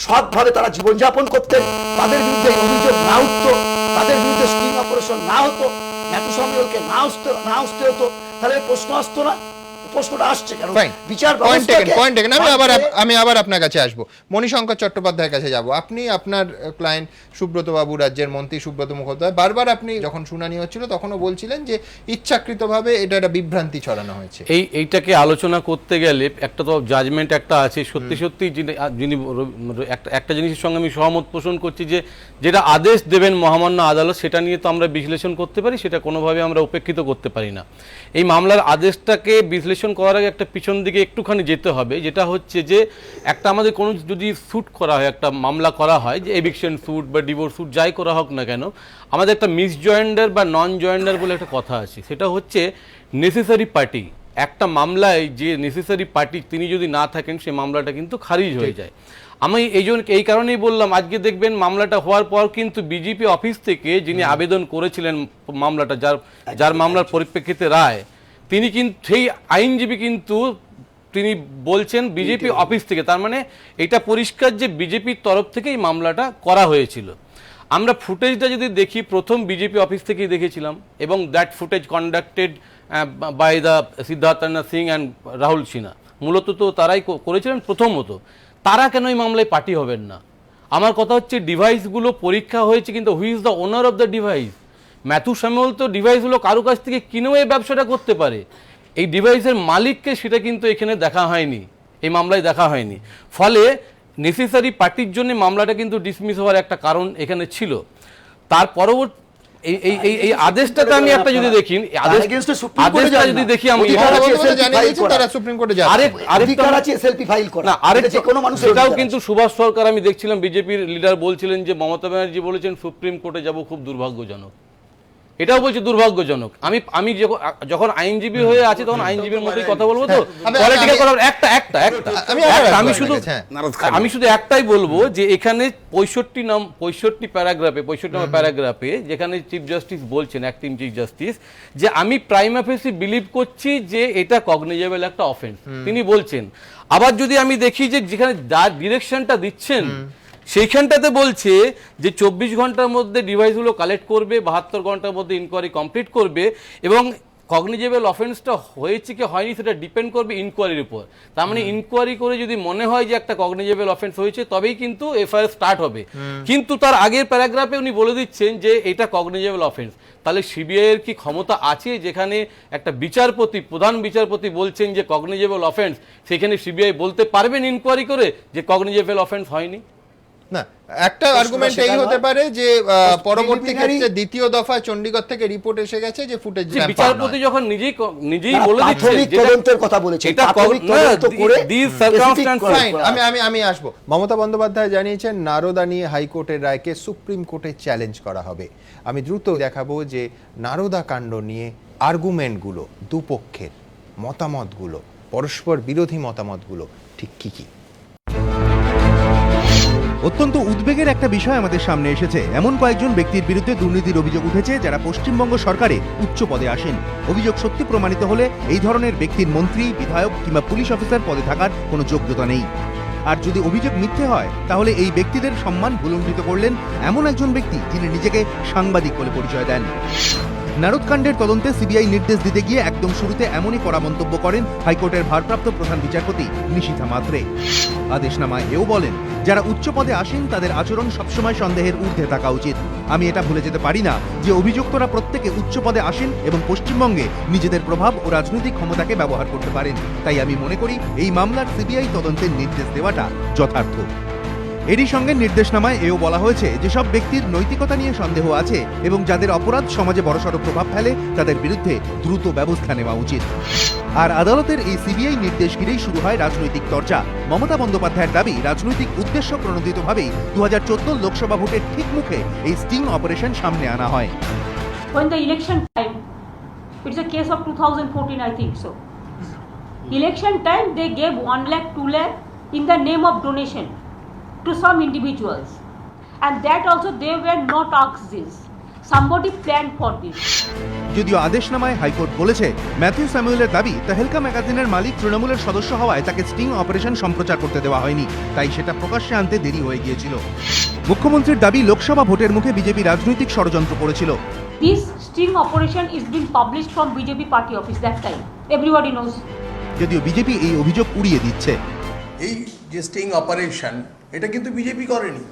সৎভাবে তারা জীবনযাপন করতেন, তাদের বিরুদ্ধে অভিযোগ না উঠতো, তাদের বিরুদ্ধে স্টিং অপারেশন না হতো, ম্যাথু সামুয়েলকে না আসতে হতো, তাহলে প্রশ্ন আসতো না। প্রশ্নটা আসছে কারণ Fine. বিচার Point taken, ব্যবস্থাকে point taken. আমি আবার আপনার কাছে আসবো, মণিশঙ্কর চট্টোপাধ্যায়ের কাছে যাব। আপনি আপনার ক্লায়েন্ট সুব্রত বাবু, রাজ্যের মন্ত্রী সুব্রত মুখোপাধ্যায়, বারবার আপনি যখন শুনানি হচ্ছিল তখনও বলছিলেন যে ইচ্ছাকৃতভাবে এটা একটা বিভ্রান্তি ছড়ানো হয়েছে। এইটাকে আলোচনা করতে গেলে একটা তো জাজমেন্ট একটা আছে, সত্যি সত্যি যিনি একটা জিনিসের সঙ্গে আমি সহমত পোষণ করছি যে যেটা আদেশ দেবেন মহামান্য আদালত সেটা নিয়ে তো আমরা বিশ্লেষণ করতে পারি, সেটা কোনোভাবে আমরা উপেক্ষিত করতে পারি না। এই মামলার আদেশটাকে বিশ্লেষণ করার আগে একটা পিছন দিকে একটুখানি যেতে হবে, যেটা হচ্ছে যে একটা আমাদের কোনো যদি স্যুট করা হয়, একটা মামলা করা হয় যে এভিকশন স্যুট বা ডিভোর্স স্যুট যাই করা হোক না কেন, আমাদের একটা মিসজয়েন্ডার বা নন জয়েন্ডার বলে একটা কথা আছে, সেটা হচ্ছে নেসেসারি পার্টি। একটা মামলায় যে নেসেসারি পার্টি তিনি যদি না থাকেন সেই মামলাটা কিন্তু খারিজ হয়ে যায়। আমি এই কারণেই বললাম, আজকে দেখবেন মামলাটা হওয়ার পর কিন্তু বিজেপি অফিস থেকে যিনি আবেদন করেছিলেন মামলাটা, যার মামলার পরিপ্রেক্ষিতে রায়, তিনি কিন্তু সেই আইনজীবী কিন্তু তিনি বলছেন বিজেপি অফিস থেকে, তার মানে এটা পরিষ্কার যে বিজেপির তরফ থেকে এই মামলাটা করা হয়েছিল। আমরা ফুটেজটা যদি দেখি, প্রথম বিজেপি অফিস থেকেই দেখেছিলাম, এবং that footage conducted by the Siddharthnath Singh and Rahul Sinha, মূলত তো তারাই করেছিলেন। প্রথমত তারা কেন এই মামলায় পার্টি হবেন না? আমার কথা হচ্ছে ডিভাইসগুলো পরীক্ষা হয়েছে, কিন্তু হুই is the owner of the device? Matthew Samuel তো ডিভাইসগুলো কারো কাছ থেকে কিনেও এই ব্যবসাটা করতে পারে, এই ডিভাইসের মালিককে সেটা কিন্তু এখানে দেখা হয়নি, এই মামলায় দেখা হয়নি। ফলে নেসেসারি পার্টির জন্য মামলাটা কিন্তু ডিসমিস হওয়ার একটা কারণ এখানে ছিল। তার পরবর্তী এই আদেশটাতে আমি একটা যদি দেখি, আদেশটা যদি দেখি, আমি সেটাও কিন্তু সুভাষ সরকার, আমি দেখছিলাম বিজেপির লিডার বলছিলেন যে মমতা ব্যানার্জি বলেছেন সুপ্রিম কোর্টে যাব, খুব দুর্ভাগ্যজনক। এটাও বলছি দুর্ভাগ্যজনক। আমি যখন আইনজীবী হয়ে আছি তখন আইনজীবীর মতোই কথা বলবো। তো পলিটিক্যাল কথা আমি শুধু একটাই বলবো যে এখানে 65 প্যারাগ্রাফে যেখানে চিফ জাস্টিস বলছেন, অ্যাক্টিং চিফ জাস্টিস, যে আমি প্রাইমা ফেসি বিলিভ করছি যে এটা কগনিজেবল একটা অফেন্স, তিনি বলছেন। আবার যদি আমি দেখি যে যেখানে ডিরেকশনটা দিচ্ছেন সেইখানটাতে বলছে যে 24 ঘন্টার মধ্যে ডিভাইসগুলো কালেক্ট করবে, 72 ঘন্টার মধ্যে ইনকোয়ারি কমপ্লিট করবে, এবং কগনিজেবল অফেন্সটা হয়েছে কি হয়নি সেটা ডিপেন্ড করবে ইনকোয়ারির উপর। তার মানে ইনকোয়ারি করে যদি মনে হয় যে একটা কগনিজেবল অফেন্স হয়েছে তবেই কিন্তু এফআইআর স্টার্ট হবে। কিন্তু তার আগের প্যারাগ্রাফে উনি বলে দিচ্ছেন যে এটা কগনিজেবল অফেন্স। তাহলে সিবিআই এর কি ক্ষমতা আছে যেখানে একটা বিচারপতি, প্রধান বিচারপতি বলছেন যে কগনিজেবল অফেন্স, সেখানে সিবিআই বলতে পারবেন ইনকোয়ারি করে যে কগনিজেবল অফেন্স হয়নি? না, একটা আর্গুমেন্ট এই হতে পারে যে পরবর্তী ক্ষেত্রে দ্বিতীয় দফায় চণ্ডীগড় থেকে রিপোর্ট এসে গেছে যে ফুটেজ বিচারপতি যখন নিজেই বলে দিচ্ছেন তদন্তের কথা বলেছেন, আমি আসবো। মমতা বন্দ্যোপাধ্যায় জানিয়েছেন নারদা নিয়ে হাইকোর্টের রায়কে সুপ্রিম কোর্টে চ্যালেঞ্জ করা হবে। আমি দ্রুত দেখাবো যে নারদা কাণ্ড নিয়ে আর্গুমেন্টগুলো, দুপক্ষের মতামতগুলো, পরস্পর বিরোধী মতামতগুলো ঠিক কি কি। অত্যন্ত উদ্বেগের একটা বিষয় আমাদের সামনে এসেছে। এমন কয়েকজন ব্যক্তির বিরুদ্ধে দুর্নীতির অভিযোগ উঠেছে যারা পশ্চিমবঙ্গ সরকারে উচ্চ পদে আসেন। অভিযোগ সত্যি প্রমাণিত হলে এই ধরনের ব্যক্তির মন্ত্রী, বিধায়ক কিংবা পুলিশ অফিসার পদে থাকার কোনো যোগ্যতা নেই। আর যদি অভিযোগ মিথ্যে হয় তাহলে এই ব্যক্তিদের সম্মান ভুলুণ্ঠিত করলেন এমন একজন ব্যক্তি যিনি নিজেকে সাংবাদিক বলে পরিচয় দেন। নারদকাণ্ডের তদন্তে সিবিআই নির্দেশ দিতে গিয়ে একদম শুরুতে এমনই কড়া মন্তব্য করেন হাইকোর্টের ভারপ্রাপ্ত প্রধান বিচারপতি নিশিথা মাত্রে। আদেশনামায় এও বলেন, যারা উচ্চ পদে আসেন তাদের আচরণ সবসময় সন্দেহের ঊর্ধ্বে থাকা উচিত। আমি এটা ভুলে যেতে পারি না যে অভিযুক্তরা প্রত্যেকে উচ্চ পদে আসেন এবং পশ্চিমবঙ্গে নিজেদের প্রভাব ও রাজনৈতিক ক্ষমতাকে ব্যবহার করতে পারেন। তাই আমি মনে করি এই মামলার সিবিআই তদন্তের নির্দেশ দেওয়াটা যথার্থ। এরই সঙ্গে নির্দেশনামায় এও বলা হয়েছে যেসব ব্যক্তির নৈতিকতা নিয়ে সন্দেহ আছে এবং যাদের অপরাধ সমাজে বড়সড় প্রভাব ফেলে তাদের বিরুদ্ধে দ্রুত ব্যবস্থা নেওয়া উচিত। আর আদালতের এই সিবিআই নির্দেশ ঘিরেই শুরু হয় রাজনৈতিক চর্চা। মমতা বন্দ্যোপাধ্যায়ের দাবি, রাজনৈতিক উদ্দেশ্য প্রণোদিতভাবেই 2014 লোকসভা ভোটের ঠিক মুখে এই স্টিং অপারেশন সামনে আনা হয়। When the election time, it's a case of 2014, I think so. Election time, they gave 1 lakh, 2 lakh in the name of donation to some individuals, and that also they were not asked this. Somebody planned for this. যদিও আদেশনামায় high court বলেছে Matthew স্যামুয়েলের দাবি তেহেলকা ম্যাগাজিনের মালিক তৃণমূলের সদস্য হওয়ায় তাকে sting operation সম্প্রচার করতে দেওয়া হয়নি, তাই সেটা প্রকাশ্যে আনতে দেরি হয়ে গিয়েছিল। মুখ্যমন্ত্রীর দাবি লোকসভা ভোটের মুখে বিজেপি রাজনৈতিক ষড়যন্ত্র করেছিল। This sting operation is being published from BJP party office that time. Everybody knows. যদিও বিজেপি এই অভিযোগ উড়িয়ে দিচ্ছে। এই যে স্টিং অপারেশন, এটা কিন্তু বিজেপি করেনি,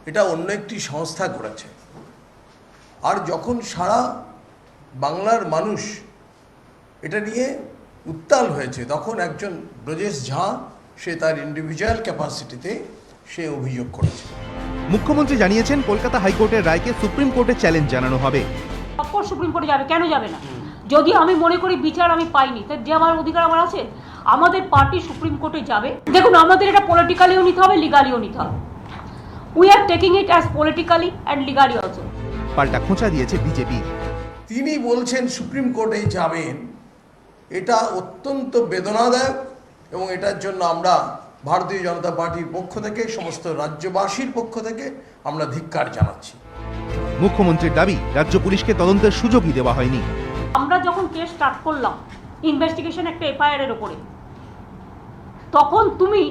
এটা অন্য একটি সংস্থা করেছে। আর যখন সারা বাংলার মানুষ এটা নিয়ে উত্তাল হয়েছে, তখন একজন ব্রজেশ ঝা সে তার ইন্ডিভিজুয়াল ক্যাপাসিটিতে সে অভিযোগ করেছে। মুখ্যমন্ত্রী জানিয়েছেন কলকাতা হাইকোর্টের রায়কে সুপ্রিম কোর্টে চ্যালেঞ্জ জানানো হবে। অফকোর্স সুপ্রিম কোর্টে যাবে, কেন যাবে না? যদি আমি মনে করি বিচার আমি পাইনি, তার যে আমার অধিকার আমার আছে, আমাদের পার্টি সুপ্রিম কোর্টে যাবে। দেখুন, আমাদের এটা পলিটিক্যালিও নিতে হবে, লিগালিও নিতে হবে। We are taking it as politically and legally also. পাল্টা খোঁচা দিয়েছে বিজেপি। তিনি বলছেন সুপ্রিম কোর্টে যাবেন, এটা অত্যন্ত বেদনাদায়ক এবং এটার জন্য আমরা ভারতীয় জনতা পার্টির পক্ষ থেকে, সমস্ত রাজ্যবাসীর পক্ষ থেকে আমরা ধিক্কার জানাচ্ছি। মুখ্যমন্ত্রীর দাবি, রাজ্য পুলিশকে তদন্তের সুযোগই দেওয়া হয়নি। আমরা যখন কেস স্টার্ট করলাম ইনভেস্টিগেশন একটা এফআইআর এর উপরে, তখন তুমি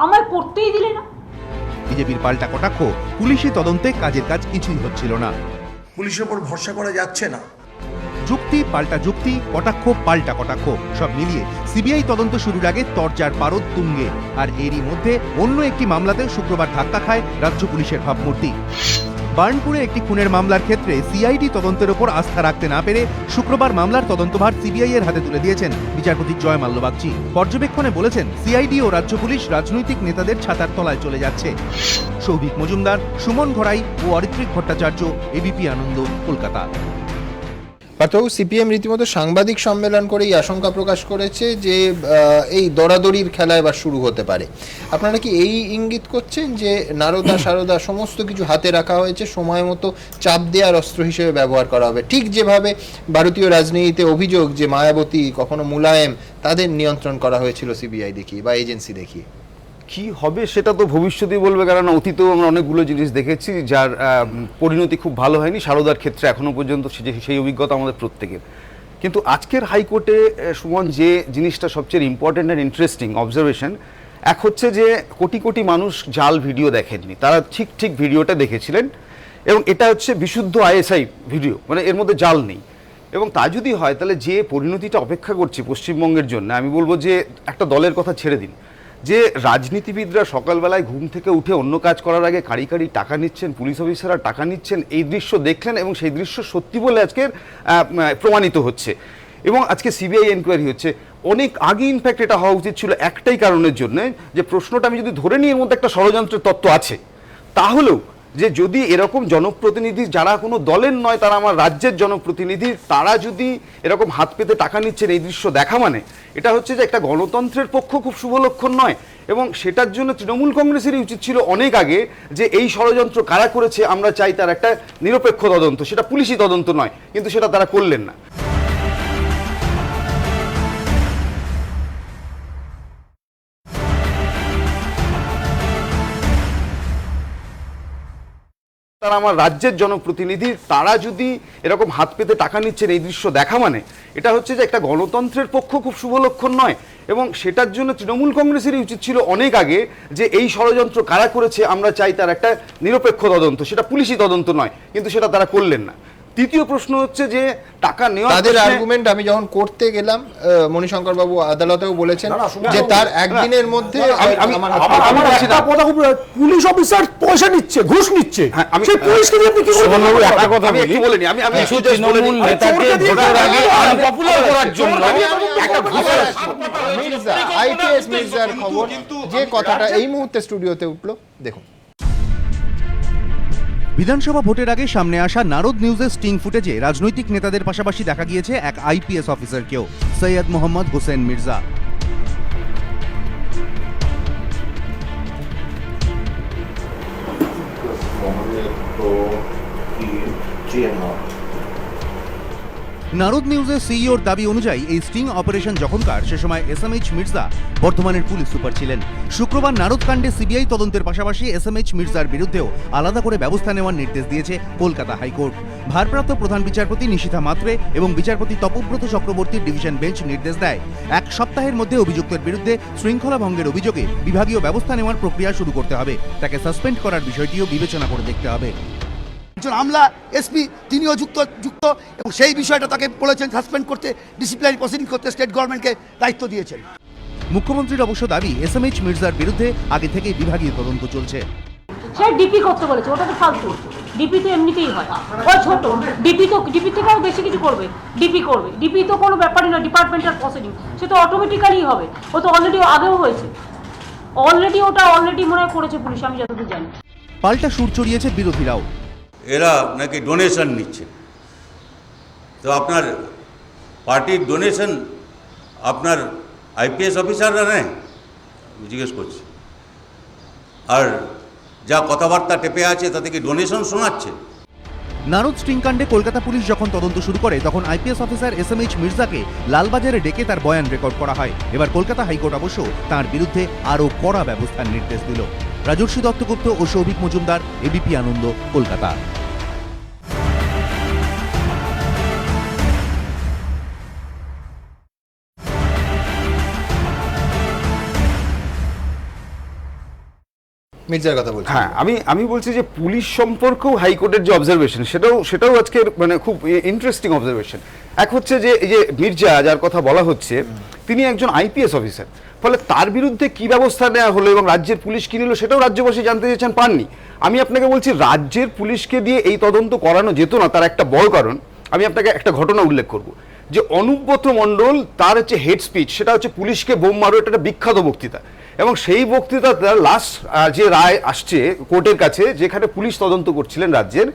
আমায় করতেই দিলে না। বিজেপির পাল্টা কটাক্ষ, পুলিশি তদন্তে কাজের কাজ কিছুই হচ্ছিল না। পুলিশের উপর ভরসা করা যাচ্ছে না। যুক্তি পাল্টা যুক্তি, কটাক্ষ পাল্টা কটাক্ষ, সব মিলিয়ে সিবিআই তদন্ত শুরুর আগে তরজার পারদ তুঙ্গে। আর এরই মধ্যে অন্য একটি মামলাতে শুক্রবার ধাক্কা খায় রাজ্য পুলিশের ভাবমূর্তি। বার্নপুরে একটি খুনের মামলার ক্ষেত্রে সিআইডি তদন্তের ওপর আস্থা রাখতে না পেরে শুক্রবার মামলার তদন্তভার সিবিআই এর হাতে তুলে দিয়েছেন বিচারপতি জয় মাল্য বাগচি। পর্যবেক্ষণে বলেছেন, সিআইডি ও রাজ্য পুলিশ রাজনৈতিক নেতাদের ছাতার তলায় চলে যাচ্ছে। সৌভিক মজুমদার, সুমন ঘরাই ও অরিত্রিক ভট্টাচার্য, এবিপি আনন্দ, কলকাতা। পার্থবাবু, সিপিএম রীতিমতো সাংবাদিক সম্মেলন করে এই আশঙ্কা প্রকাশ করেছে যে এই দরাদরির খেলা এবার শুরু হতে পারে। আপনারা কি এই ইঙ্গিত করছেন যে নারদা সারদা সমস্ত কিছু হাতে রাখা হয়েছে, সময় মতো চাপ দেওয়ার অস্ত্র হিসেবে ব্যবহার করা হবে, ঠিক যেভাবে ভারতীয় রাজনীতিতে অভিযোগ যে মায়াবতী, কখনো মুলায়েম, তাদের নিয়ন্ত্রণ করা হয়েছিল সিবিআই দেখিয়ে বা এজেন্সি দেখিয়ে? কি হবে সেটা তো ভবিষ্যতেই বলবে, কারণ অতীতেও আমরা অনেকগুলো জিনিস দেখেছি যার পরিণতি খুব ভালো হয়নি। সারদার ক্ষেত্রে এখনো পর্যন্ত সেই অভিজ্ঞতা আমাদের প্রত্যেকের। কিন্তু আজকের হাইকোর্টে সুমন, যে জিনিসটা সবচেয়ে ইম্পর্টেন্ট অ্যান্ড ইন্টারেস্টিং অবজারভেশন, এক হচ্ছে যে কোটি কোটি মানুষ জাল ভিডিও দেখেননি, তারা ঠিক ভিডিওটা দেখেছিলেন এবং এটা হচ্ছে বিশুদ্ধ আইএসআই ভিডিও, মানে এর মধ্যে জাল নেই। এবং তা যদি হয় তাহলে যে পরিণতিটা অপেক্ষা করছে পশ্চিমবঙ্গের জন্য, আমি বলবো যে একটা দলের কথা ছেড়ে দিন, যে রাজনীতিবিদরা সকালবেলায় ঘুম থেকে উঠে অন্য কাজ করার আগে কারি কারি টাকা নিচ্ছেন, পুলিশ অফিসাররা টাকা নিচ্ছেন, এই দৃশ্য দেখলেন এবং সেই দৃশ্য সত্যি বলে আজকের প্রমাণিত হচ্ছে। এবং আজকে সিবিআই এনকোয়ারি হচ্ছে। অনেক আগে ইনফ্যাক্ট এটা হওয়া উচিত ছিল একটাই কারণের জন্য, যে প্রশ্নটা আমি যদি ধরে নিই এর মধ্যে একটা ষড়যন্ত্রের তত্ত্ব আছে, তাহলেও যে যদি এরকম জনপ্রতিনিধি যারা কোনো দলের নয়, তারা আমার রাজ্যের জনপ্রতিনিধি, তারা যদি এরকম হাত পেতে টাকা নিচ্ছেন, এই দৃশ্য দেখা মানে এটা হচ্ছে যে একটা গণতন্ত্রের পক্ষ খুব শুভ লক্ষণ নয়। এবং সেটার জন্য তৃণমূল কংগ্রেসেরই উচিত ছিল অনেক আগে যে এই ষড়যন্ত্র কারা করেছে আমরা চাই তার একটা নিরপেক্ষ তদন্ত, সেটা পুলিশি তদন্ত নয়, কিন্তু সেটা তারা করলেন না। তারা আমার রাজ্যের জনপ্রতিনিধি, তারা যদি এরকম হাত পেতে টাকা নিচ্ছেন, এই দৃশ্য দেখা মানে এটা হচ্ছে যে একটা গণতন্ত্রের পক্ষ খুব শুভ লক্ষণ নয়। এবং সেটার জন্য তৃণমূল কংগ্রেসেরই উচিত ছিল অনেক আগে যে এই ষড়যন্ত্র কারা করেছে আমরা চাই তার একটা নিরপেক্ষ তদন্ত, সেটা পুলিশি তদন্ত নয়, কিন্তু সেটা তারা করলেন না। তৃতীয় প্রশ্ন হচ্ছে যে টাকা নেওয়া, তাদের আর্গুমেন্ট আমি যখন করতে গেলাম, মণিশঙ্কর বাবু আদালতেও বলেছেন যে তার একদিনের মধ্যে পুলিশ অফিসার পয়সা নিচ্ছে, ঘুষ নিচ্ছে, সেই পুলিশকে আপনি কি বলবেন? একটা কথা বলিনি, আমি তৃণমূল নেতাকে ভোটের আগে আনপপুলার করার জন্য একটা ঘুষের আইপিএস মির্জার খবর, যে কথাটা এই মুহূর্তে স্টুডিওতে উঠলো, দেখুন। বিধানসভা ভোটের আগে সামনে আসা নারদ নিউজের স্টিং ফুটেজে রাজনৈতিক নেতাদের পাশাপাশি দেখা গিয়েছে এক আইপিএস অফিসারকেও, সৈয়দ মোহাম্মদ হোসেন মির্জা। নারদ নিউজের সিইওর দাবি অনুযায়ী এই স্টিং অপারেশন যখনকার, সে সময় এসএমএইচ মির্জা বর্ধমানের পুলিশ সুপার ছিলেন। শুক্রবার নারদ কাণ্ডে সিবিআই তদন্তের পাশাপাশি এসএমএইচ মির্জার বিরুদ্ধেও আলাদা করে ব্যবস্থা নেওয়ার নির্দেশ দিয়েছে কলকাতা হাইকোর্ট। ভারপ্রাপ্ত প্রধান বিচারপতি নিশিথা মাত্রে এবং বিচারপতি তপব্রত চক্রবর্তীর ডিভিশন বেঞ্চ নির্দেশ দেয়, 1 সপ্তাহের মধ্যে অভিযুক্তের বিরুদ্ধে শৃঙ্খলা ভঙ্গের অভিযোগে বিভাগীয় ব্যবস্থা নেওয়ার প্রক্রিয়া শুরু করতে হবে। তাকে সাসপেন্ড করার বিষয়টিও বিবেচনা করে দেখতে হবে। একজন আমলা এসপি তিনিও যুক্ত এবং সেই বিষয়টা তাকে বলেছেন সাসপেন্ড করতে, ডিসিপ্লিনারি প্রসিডিং করতে স্টেট গভর্নমেন্টকে দায়িত্ব দিয়েছেন। মুখ্যমন্ত্রীর অবশ্য দাবি এসএমএইচ মির্জার বিরুদ্ধে আগে থেকেই বিভাগীয় তদন্ত চলছে। সে ডিপি করতে বলেছে, ওটা তো ফালতু। ডিপি তো এমনিতেই হয়, ওই ছোট ডিপি থেকেও বেশি কিছু করবে, ডিপি তো কোনো ব্যাপারই না, ডিপার্টমেন্টাল প্রসিডিং, সে তো অটোমেটিক্যালি হবে। ও তো অলরেডি আগেও হয়েছে, ওটা অলরেডি মনে হয় করেছে পুলিশ, আমি যতদূর জানি। পাল্টা সুর চড়িয়েছে বিরোধীরাও। এরা নাকি ডোনেশন নিচ্ছে, তো আপনার পার্টির ডোনেশন আপনার আইপিএস অফিসাররা নেয়, জিজ্ঞেস করছি। আর যা কথাবার্তা টেপে আছে তাতে কি ডোনেশন শোনাচ্ছে? নারদ স্ট্রিং কাণ্ডে কলকাতা পুলিশ যখন তদন্ত শুরু করে তখন আইপিএস অফিসার এসএমএইচ মির্জাকে লালবাজারে ডেকে তার বয়ান রেকর্ড করা হয়। এবার কলকাতা হাইকোর্ট অবশ্য তার বিরুদ্ধে আরও কড়া ব্যবস্থার নির্দেশ দিল। রাজর্ষি দত্তগুপ্ত ও সৌভিক মজুমদার, এবিপি আনন্দ, কলকাতা। মির্জার কথা বলছি। হ্যাঁ, আমি বলছি যে পুলিশ সম্পর্কেও হাইকোর্টের যে অবজারভেশন সেটাও আজকের মানে খুব ইন্টারেস্টিং অবজারভেশন। এক হচ্ছে যে এই যে মির্জা যার কথা বলা হচ্ছে তিনি একজন আইপিএস অফিসার, ফলে তার বিরুদ্ধে কি ব্যবস্থা নেওয়া হলো এবং রাজ্যের পুলিশ কি নিল সেটাও রাজ্যবাসী জানতে চেয়েছেন, পাননি। আমি আপনাকে বলছি রাজ্যের পুলিশকে দিয়ে এই তদন্ত করানো যেত না, তার একটা বড় কারণ আমি আপনাকে একটা ঘটনা উল্লেখ করব যে অনুব্রত মণ্ডল তার হচ্ছে হেড স্পিচ, সেটা হচ্ছে পুলিশকে বোম মারো, এটা একটা বিখ্যাত বক্তৃতা। এবং সেই বক্তৃতার লাস্ট যে রায় আসছে কোর্টের কাছে, যেখানে পুলিশ তদন্ত করছিলেন রাজ্যের,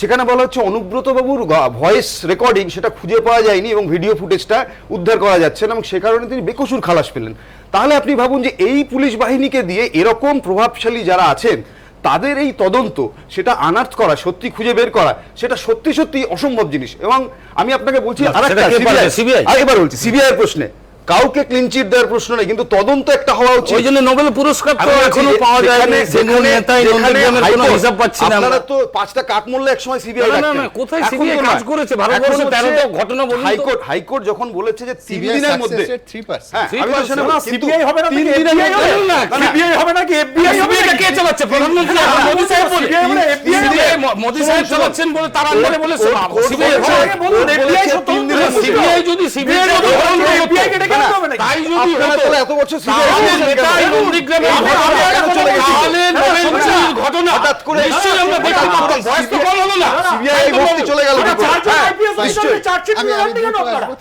সেখানে বলা হচ্ছে অনুব্রত বাবুর ভয়েস রেকর্ডিং সেটা খুঁজে পাওয়া যায়নি এবং ভিডিও ফুটেজটা উদ্ধার করা যাচ্ছে না, এবং সে কারণে তিনি বেকসুর খালাস পেলেন। তাহলে আপনি ভাবুন যে এই পুলিশ বাহিনীকে দিয়ে এরকম প্রভাবশালী যারা আছেন তাদের এই তদন্ত সেটা আনার্থ করা, সত্যি খুঁজে বের করা, সেটা সত্যি সত্যি অসম্ভব জিনিস। এবং আমি আপনাকে বলছি এবার বলছি সিবিআই এর প্রশ্নে কাউকে ক্লিন চিট দেওয়ার প্রশ্ন নেই, কিন্তু তদন্ত একটা হওয়া উচিত। ওই জন্য নোবেল পুরস্কার তো এখনো পাওয়া যায়নি, যেখানে নেতাই নন্দীগ্রামের কোনো হিসাব পাচ্ছি না। আপনারা তো 5টা কাক মূল্য একসময় সিবিআই রাখতেন। না, কোথায় সিবিআই কাজ করেছে ভারতবর্ষে 13টা ঘটনা বলুন। হাইকোর্ট যখন বলেছে যে 3 দিনের মধ্যে 3%, আমি তো শুনে সিবিআই হবে না, 3 দিনের মধ্যে সিবিআই হবে নাকি এফবিআই হবে? এটা কে চালাচ্ছে? প্রধানমন্ত্রী মোদি সাহেব বলে, সিবিআই মোদি সাহেব চালাচ্ছেন বলে তার আন্ডারে বলে সিবিআই হবে। সিবিআই যদি এফবিআই কে ডেকে আনতে হবে নাকি? তাই যদি হতো এত বছর সিবিআই নেতাই নন্দীগ্রামে ঘটনা হঠাৎ করে নিশ্চয়ই আমরা দেখতে পারতাম। ভয়েস তো কল হলো না, সিবিআই ভর্তি চলে গেল।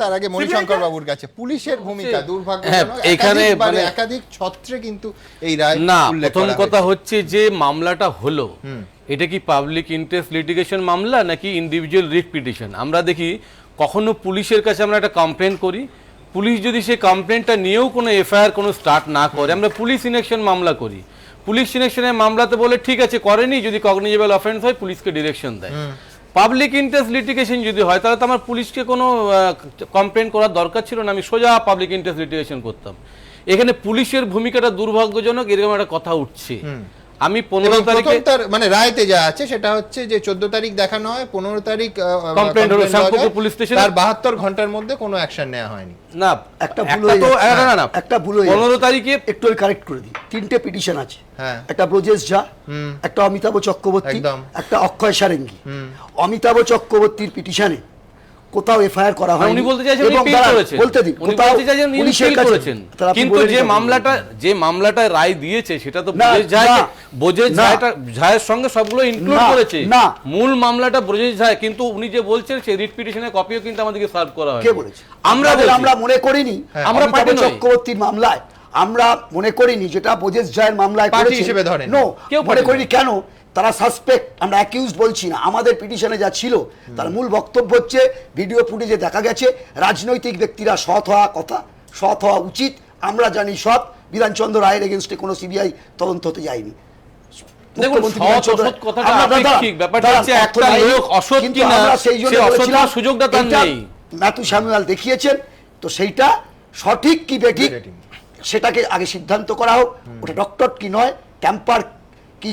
তার আগে মণিশঙ্কর বাবুর কাছে পুলিশের ভূমিকা দুর্ভাগ্যজনক, এখানে একাধিক ছত্রে কিন্তু এই রায় না। উল্লেখ প্রথম করা কথা হয়েছে। হচ্ছে যে মামলাটা হলো এটা কি পাবলিক ইন্টারেস্ট লিটিগেশন মামলা নাকি ইন্ডিভিজুয়াল রিট পিটিশন? আমরা দেখি কখনো পুলিশের কাছে আমরা একটা কমপ্লেন করি, পুলিশ যদি সেই কমপ্লেনটা নিয়েও কোনো এফআইআর কোনো স্টার্ট না করে আমরা পুলিশ ইনেকশন মামলা করি। পুলিশ ইনেকশনের মামলাতে বলে ঠিক আছে করেনি, যদি কগনিজেবল অফেন্স হয় পুলিশকে ডিরেকশন দেয়। পাবলিক ইন্টারেস্ট লিটিগেশন যদি হয় তাহলে তো আমার পুলিশকে কোনো কমপ্লেন করার দরকার ছিল না, আমি সোজা পাবলিক ইন্টারেস্ট লিটিগেশন করতাম। এখানে পুলিশের ভূমিকাটা দুর্ভাগ্যজনক, এরকম একটা কথা উঠছে। আমি 15 তারিখে মানে রায়তে যা আছে সেটা হচ্ছে যে 14 তারিখ দেখানো হয়, 15 তারিখ কমপ্লেন্ট হলো শ্যামপুকুর পুলিশ স্টেশনে, তার 72 ঘন্টার মধ্যে কোনো অ্যাকশন নেওয়া হয়নি। না, একটা ভুল হয়ে যাচ্ছে, না একটা ভুল হয়ে 15 তারিখে একটু কারেক্ট করে দিই। 3টে পিটিশন আছে, একটা ব্রজেশ ঝা, একটা অমিতাভ চক্রবর্তী, একটা অক্ষয় সারেঙ্গি। অমিতাভ চক্রবর্তীর পিটিশনে কোথাও এফআইআর করা হয়নি। উনি বলতে চাইছেন উনি পিল করেছেন, বলতে দিন উনি বলতে চাইছেন উনি পিল করেছেন, কিন্তু যে মামলাটা রায় দিয়েছে সেটা তো ব্রজেশ ঝায়ের সঙ্গে সবগুলো ইনক্লুড করেছে। মূল মামলাটা ব্রজেশ ঝা, কিন্তু উনি যে বলছেন সেই রিট পিটিশনের কপিও কিন্তু আমাদেরকে সার্ভ করা হয়। কে বলেছে? আমরা মনে করিনি আমরা অমিতাভ চক্রবর্তীর মামলায় আমরা মনে করিনি যেটা ব্রজেশ ঝায়ের মামলায় পার্টি হিসেবে ধরেন। নো, মনে করিনি। কেন? তারা সাসপেক্ট, আমরা অ্যাকিউজড বলছি না। আমাদের পিটিশনে যা ছিল তার মূল বক্তব্য হচ্ছে ভিডিও ফুটেজে দেখা গেছে রাজনৈতিক ব্যক্তিরা সৎ হওয়া উচিত। আমরা জানি সৎ, বিধানচন্দ্র রায়ের এগেনস্টে কোনো সিবিআই তদন্ত হতে যায়নি। ম্যাথু স্যামুয়েল দেখিয়েছেন, তো সেইটা সঠিক কি বেঠিক সেটাকে আগে সিদ্ধান্ত করা হোক। ওটা ডক্টর কি নয়, ট্যাম্পার কি